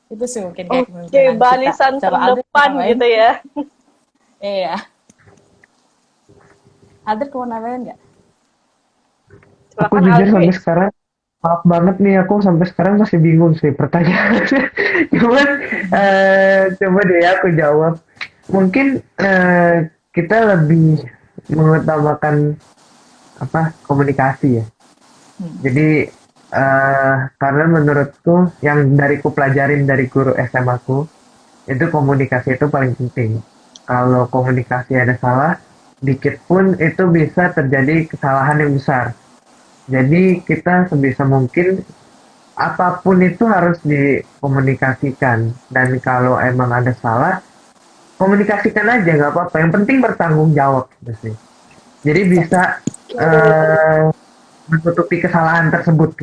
Itu sih mungkin kayak kemimpinan barisan terdepan gitu ya. Iya. Adit mau nambahin nggak? Aku jujur sampai sekarang Maaf banget nih, aku sampai sekarang masih bingung sih pertanyaannya. Cuman coba deh aku jawab. Mungkin kita lebih mengutamakan apa komunikasi ya. Jadi karena menurutku yang dari ku pelajarin dari guru SMA ku itu komunikasi itu paling penting. Kalau komunikasi ada salah, dikit pun itu bisa terjadi kesalahan yang besar. Jadi kita sebisa mungkin apapun itu harus dikomunikasikan dan kalau emang ada salah komunikasikan aja nggak apa-apa. Yang penting bertanggung jawab gitu sih. Jadi bisa eh, menutupi kesalahan tersebut.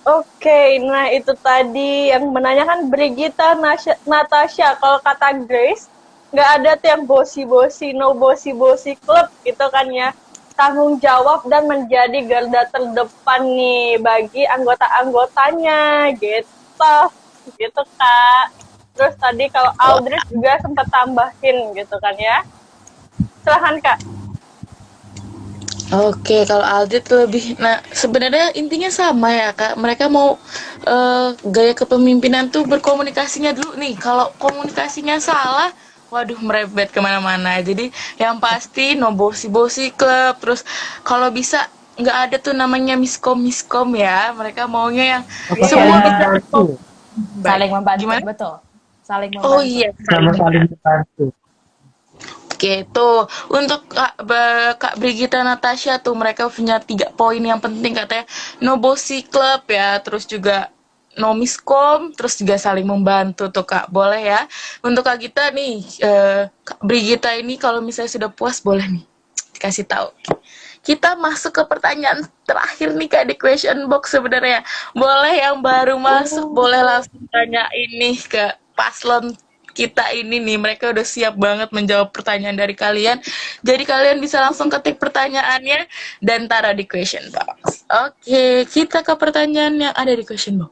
Oke, nah itu tadi yang menanyakan Brigita Natasha. Kalau kata Grace, nggak ada tuh yang bosi-bosi, no bosi-bosi club gitu kan ya. Tanggung jawab dan menjadi garda terdepan nih bagi anggota-anggotanya gitu. Gitu Kak. Terus tadi kalau Aldris juga sempat tambahin gitu kan ya. Silahkan Kak. Oke, kalau Aldit lebih, nah sebenarnya intinya sama ya Kak. Mereka mau gaya kepemimpinan tuh berkomunikasinya dulu nih. Kalau komunikasinya salah, waduh merebet kemana-mana. Jadi yang pasti no bosi-bosi klub. Terus kalau bisa nggak ada tuh namanya miskom ya. Mereka maunya yang Apa saling semua Iya. bisa membantu? baik. Saling membantu, Gimana? betul. Saling Oh membantu. iya, Sama saling membantu. gitu. Untuk Kak Brigita Natasha tuh mereka punya 3 poin yang penting katanya no bossy club ya, terus juga no miskom, terus juga saling membantu tuh Kak. Boleh ya. Untuk Kak Gita nih, Kak Brigita ini kalau misalnya sudah puas boleh nih dikasih tahu. Kita masuk ke pertanyaan terakhir nih Kak di question box sebenarnya. Boleh yang baru masuk, boleh langsung tanya ini ke paslon kita ini nih, mereka udah siap banget menjawab pertanyaan dari kalian. Jadi kalian bisa langsung ketik pertanyaannya dan taruh di question box. Oke, kita ke pertanyaan yang ada di question box.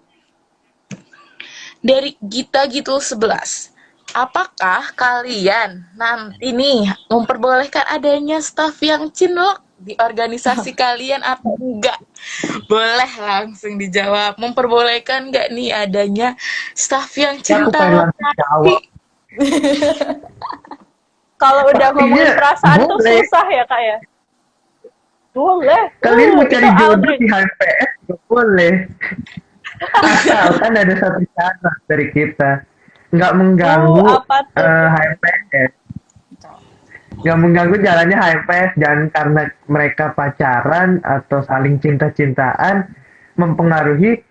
Dari Gita Gitu 11. Apakah kalian nanti nih memperbolehkan adanya staff yang cinlok di organisasi kalian atau enggak? Boleh langsung dijawab. Memperbolehkan nggak nih adanya staff yang Ya aku cinta pengen langsung laki? jawab. Kalau udah Pastinya ngomongin perasaan tuh boleh. susah ya Kak ya. Boleh. Kalian mau Itu cari jodoh Aldris. di HMPS juga boleh. Asalkan ada satu syarat dari kita. Nggak mengganggu Apa tuh? HMPS. Nggak mengganggu jalannya HMPS. Jangan karena mereka pacaran atau saling cinta-cintaan mempengaruhi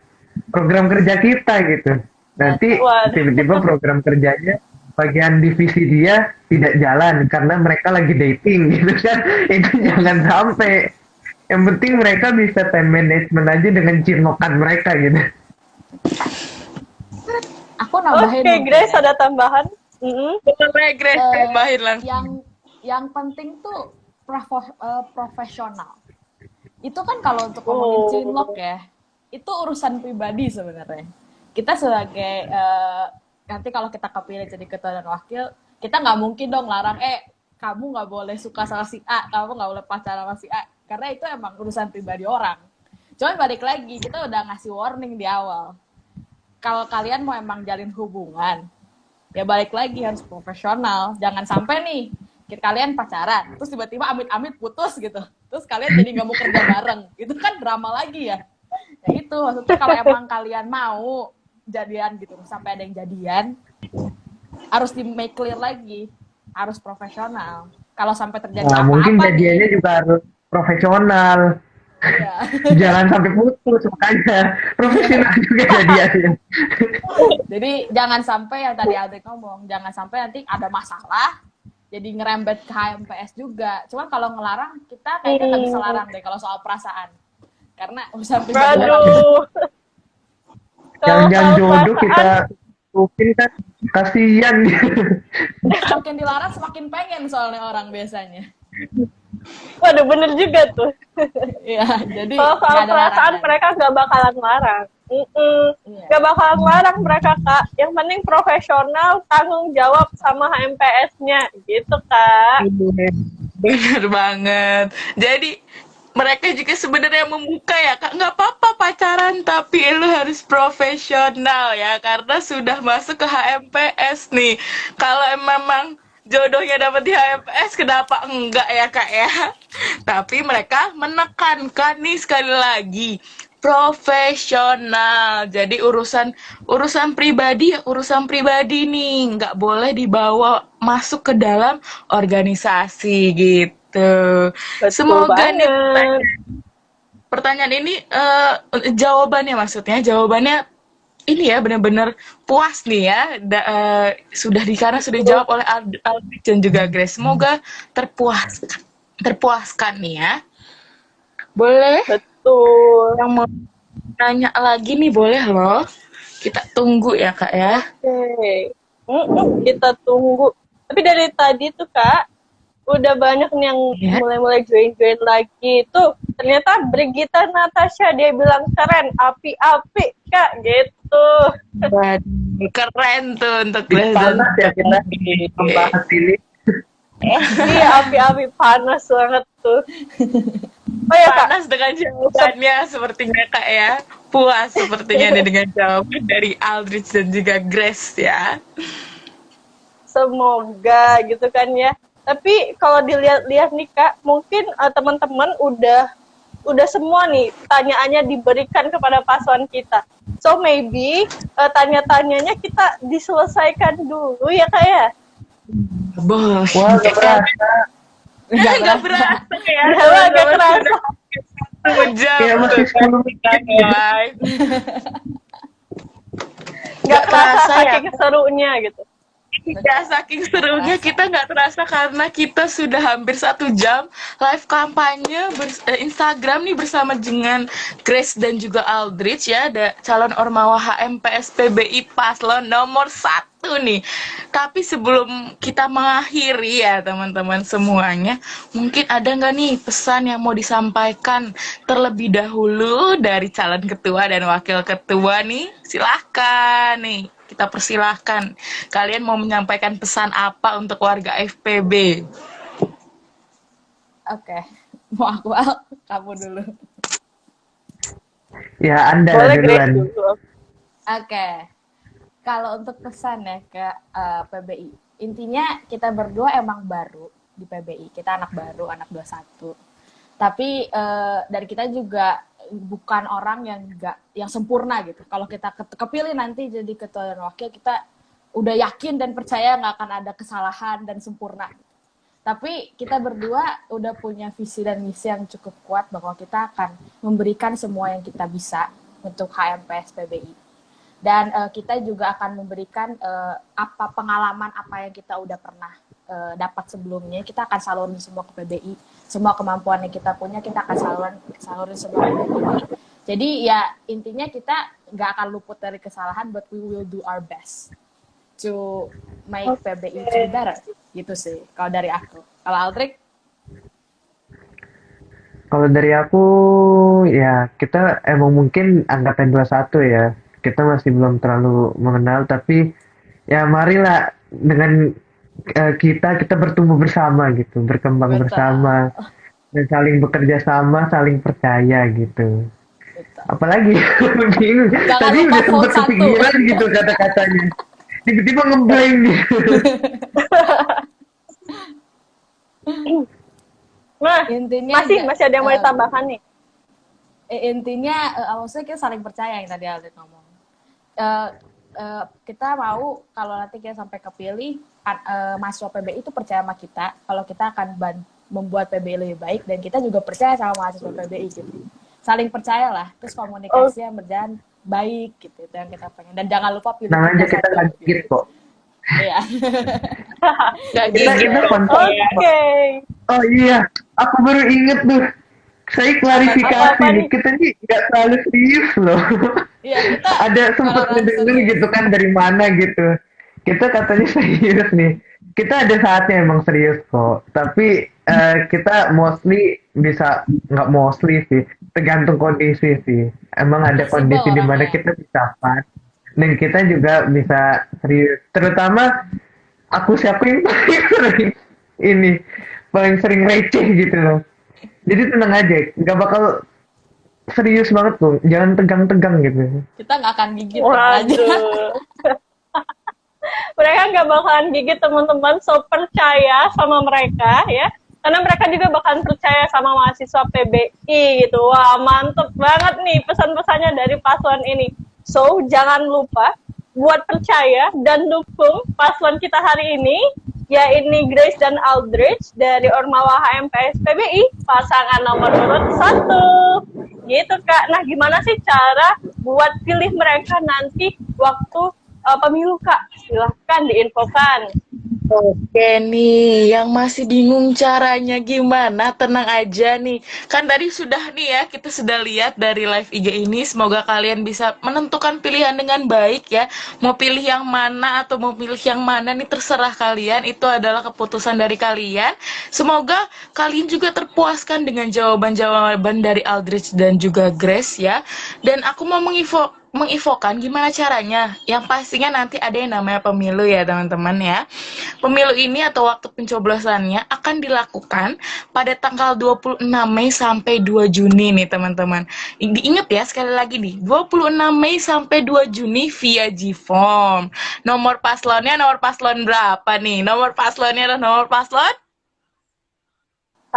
program kerja kita gitu. Nanti Waduh. tiba-tiba program kerjanya bagian divisi dia tidak jalan karena mereka lagi dating gitu kan. Itu jangan sampai. Yang penting mereka bisa time management aja dengan cinlokan mereka gitu. Aku nambahin Oke, mungkin Grace ya. ada tambahan? Mm-mm. Boleh, Grace, Eh, tambahin langsung. yang penting tuh profesional. Itu kan kalau untuk ngomongin cinlok ya, itu urusan pribadi sebenarnya. Kita sebagai nanti kalau kita kepilih jadi ketua dan wakil, kita nggak mungkin dong larang, kamu nggak boleh suka sama si A, kamu nggak boleh pacaran sama si A, karena itu emang urusan pribadi orang. Cuman balik lagi, kita udah ngasih warning di awal. Kalau kalian mau emang jalin hubungan, ya balik lagi harus profesional. Jangan sampai nih kalian pacaran, terus tiba-tiba amit-amit putus gitu, terus kalian jadi nggak mau kerja bareng, itu kan drama lagi ya. Ya itu maksudnya kalau emang kalian mau jadian gitu, sampai ada yang jadian, harus di make clear lagi, harus profesional. Kalau sampai terjadi Nah, mungkin apa-apa jadiannya nih, juga harus profesional. ya. Jangan sampai putus makanya profesional juga jadiannya. Jadi jangan sampai yang tadi Aldrik ngomong, jangan sampai nanti ada masalah, jadi ngerembet ke HMPS juga. Cuman kalau ngelarang, kita kayaknya nggak bisa larang deh kalau soal perasaan. Karena urusan pribadi orang. Aduh. Kalau Jangan soal jodoh kita perasaan, mungkin kan kasihan. Semakin dilarang, semakin pengen soalnya orang biasanya. waduh bener juga tuh. Iya, jadi Kalau soal nggak ada perasaan larangan. mereka nggak bakalan larang. Iya. Nggak bakalan larang mereka Kak. Yang penting profesional, tanggung jawab sama HMPS-nya gitu Kak. Bener banget. Jadi mereka juga sebenarnya membuka ya kak, nggak apa-apa pacaran tapi lu harus profesional ya karena sudah masuk ke HMPS nih. Kalau memang jodohnya dapat di HMPS kenapa enggak ya kak ya. Tapi mereka menekankan nih sekali lagi profesional. Jadi urusan urusan pribadi ya urusan pribadi nih, nggak boleh dibawa masuk ke dalam organisasi gitu. Betul Semoga nih banget. pertanyaan ini jawabannya maksudnya jawabannya ini ya benar-benar puas nih ya karena sudah dijawab oleh Aldrich dan juga Grace. Semoga terpuaskan nih ya. Boleh Betul. yang mau tanya lagi nih boleh loh. Kita tunggu ya kak ya. Oke. Kita tunggu. Tapi dari tadi tuh Kak, udah banyak nih yang Ya. mulai-mulai join-join lagi. Tuh, ternyata Brigita Natasha dia bilang keren, api-api Kak, gitu. Waduh, keren tuh untuk Grace dan Panas ya kita membahas ini. Iya, api-api panas banget tuh. Oh ya Kak, panas dengan jawabannya sepertinya kak ya. Puas sepertinya nih dengan jawaban dari Aldrich dan juga Grace ya. semoga gitu kan ya. Tapi kalau dilihat-lihat nih Kak, mungkin teman-teman udah semua nih tanyaannya diberikan kepada paslon kita. So maybe tanya-tanyanya kita diselesaikan dulu ya Kak ya. Boleh. Wah, gak berasa. Nggak berasa ya. Gak kerasa. 1 jam. Kayak masih 10 menit gitu. Gak kerasa ya. saking serunya gitu. Ya, saking serunya kita nggak terasa karena kita sudah hampir 1 jam live kampanye Instagram nih bersama dengan Grace dan juga Aldrich ya, ada calon Ormawa HMPS PBI paslon nomor 1 nih. Tapi sebelum kita mengakhiri ya teman-teman semuanya, mungkin ada nggak nih pesan yang mau disampaikan terlebih dahulu dari calon ketua dan wakil ketua nih? Silahkan nih. Kita persilahkan. Kalian mau menyampaikan pesan apa untuk warga FPB? Oke, mau aku Al? Kamu dulu. Ya, Anda Boleh Grace duluan. dulu. Oke, kalau untuk pesan ya ke PBI, intinya kita berdua emang baru di PBI, kita anak baru, anak 21. Tapi dari kita juga bukan orang yang sempurna gitu. Kalau kita kepilih nanti jadi ketua dan wakil, kita udah yakin dan percaya nggak akan ada kesalahan dan sempurna. Tapi kita berdua udah punya visi dan misi yang cukup kuat bahwa kita akan memberikan semua yang kita bisa untuk HMPS PBI. Dan kita juga akan memberikan pengalaman apa yang kita udah pernah dapat sebelumnya. Kita akan salurin semua ke PBI. Semua kemampuan yang kita punya, kita akan salurin semua ke PBI. Jadi ya intinya kita nggak akan luput dari kesalahan, but we will do our best to make PBI to be better. Gitu sih, kalau dari aku. Kalau Aldrich? Kalau dari aku, ya kita emang mungkin angkatan 21 ya. Kita masih belum terlalu mengenal, tapi ya marilah dengan kita bertumbuh bersama gitu, berkembang Betul. bersama, dan saling bekerja sama, saling percaya gitu. Betul. Apalagi bingung. Jangan Tadi lupa udah sempat vote 1. kepikiran gitu kata-katanya. Tiba-tiba ngeblank gitu. Nah, Intinya masih ada yang mau ditambahkan nih. Intinya maksudnya kita saling percaya yang tadi Aldrich ngomong. Kita mau kalau nanti kita sampai kepilih mahasiswa PBI itu percaya sama kita kalau kita akan membuat PBI lebih baik, dan kita juga percaya sama mahasiswa PBI gitu. Saling percayalah, terus komunikasinya berjalan baik gitu, itu yang kita pengen. Dan jangan lupa pilih Nah aja kita satu, nggak gigit gitu. kok. Iya. Kita kontak. Oke. Oh iya, aku baru inget tuh. Saya klarifikasi Apa nih, nih? kita nih nggak terlalu serius loh. Iya, kita Ada sempat kalau ngedenger serius. gitu kan dari mana gitu. Kita katanya serius nih. Kita ada saatnya emang serius kok. Tapi kita mostly bisa, nggak mostly sih, tergantung kondisi sih. Emang ada Fleksibel kondisi di mana orangnya. kita bisa fun dan kita juga bisa serius. Terutama aku siapa yang paling sering ini, paling sering receh gitu loh. Jadi tenang aja, nggak bakal serius banget tuh, jangan tegang-tegang gitu. Kita nggak akan gigit tenang aja. Waduh. Mereka nggak bakalan gigit teman-teman, so percaya sama mereka ya. Karena mereka juga bakalan percaya sama mahasiswa PBI gitu. Wah, mantep banget nih pesan-pesannya dari paslon ini. So, jangan lupa buat percaya dan dukung paslon kita hari ini, yaitu Grace dan Aldrich dari Ormawa HMPS PBI, pasangan nomor urut 1. Gitu, Kak. Nah, gimana sih cara buat pilih mereka nanti waktu pemilu, Kak? Silahkan diinfokan. Oke nih, yang masih bingung caranya gimana, tenang aja nih. Kan tadi sudah nih ya, kita sudah lihat dari live IG ini. Semoga kalian bisa menentukan pilihan dengan baik ya. Mau pilih yang mana atau mau pilih yang mana nih terserah kalian. Itu adalah keputusan dari kalian. Semoga kalian juga terpuaskan dengan jawaban-jawaban dari Aldrich dan juga Grace ya. Dan aku mau menginfokan gimana caranya. Yang pastinya nanti ada yang namanya pemilu ya teman-teman ya. Pemilu ini atau waktu pencoblosannya akan dilakukan pada tanggal 26 Mei sampai 2 Juni nih teman-teman. Diingat ya sekali lagi nih, 26 Mei sampai 2 Juni via Gform. Nomor paslon berapa nih? Nomor paslonnya adalah nomor paslon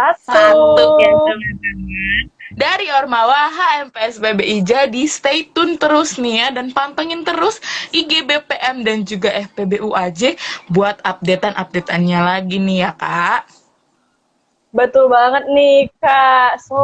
1 ya Satu. teman-teman. Dari Ormawa HMPS PBI. Jadi stay tune terus nih ya dan pantengin terus IG BPM dan juga FPBU AJ buat updatean-updateannya lagi nih ya Kak. Betul banget nih, Kak. So,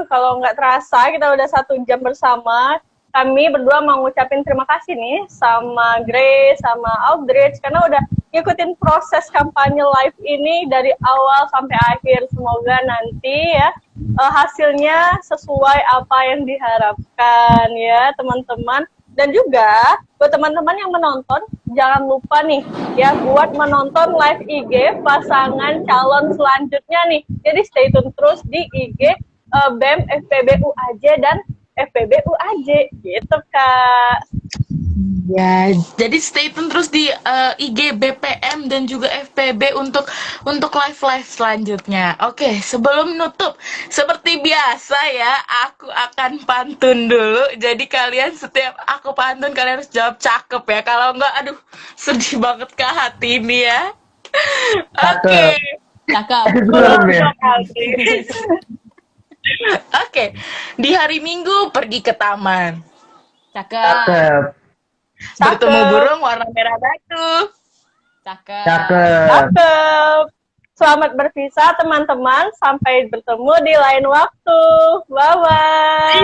kalau nggak terasa, kita udah 1 jam bersama. Kami berdua mau ngucapin terima kasih nih sama Grace, sama Aldrich, karena udah ngikutin proses kampanye live ini dari awal sampai akhir. Semoga nanti ya hasilnya sesuai apa yang diharapkan ya, teman-teman. Dan juga buat teman-teman yang menonton, jangan lupa nih ya buat menonton live IG pasangan calon selanjutnya nih. Jadi stay tune terus di IG BEM FPBU AJ dan FPBU AJ gitu, Kak. Ya, jadi stay tune terus di IG BPM dan juga FPB untuk live selanjutnya. Oke, sebelum nutup, seperti biasa ya, aku akan pantun dulu. Jadi kalian setiap aku pantun kalian harus jawab cakep ya. Kalau enggak, aduh, sedih banget ke hati ini ya. Oke, Cakep. Cakep. Belum ya? oke. Di hari Minggu pergi ke taman. Cakep. Cakep. Bertemu Cakep. burung warna merah batu. Cakep. Cakep. Cakep. Selamat berpisah teman-teman. Sampai bertemu di lain waktu. Bye-bye.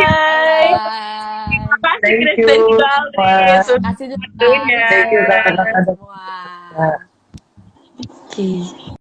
Bye. Terima kasih Thank Chris you. dan juga Aldris Terima kasih juga. waktunya. Thank you kakak-kakak. semua. Oke.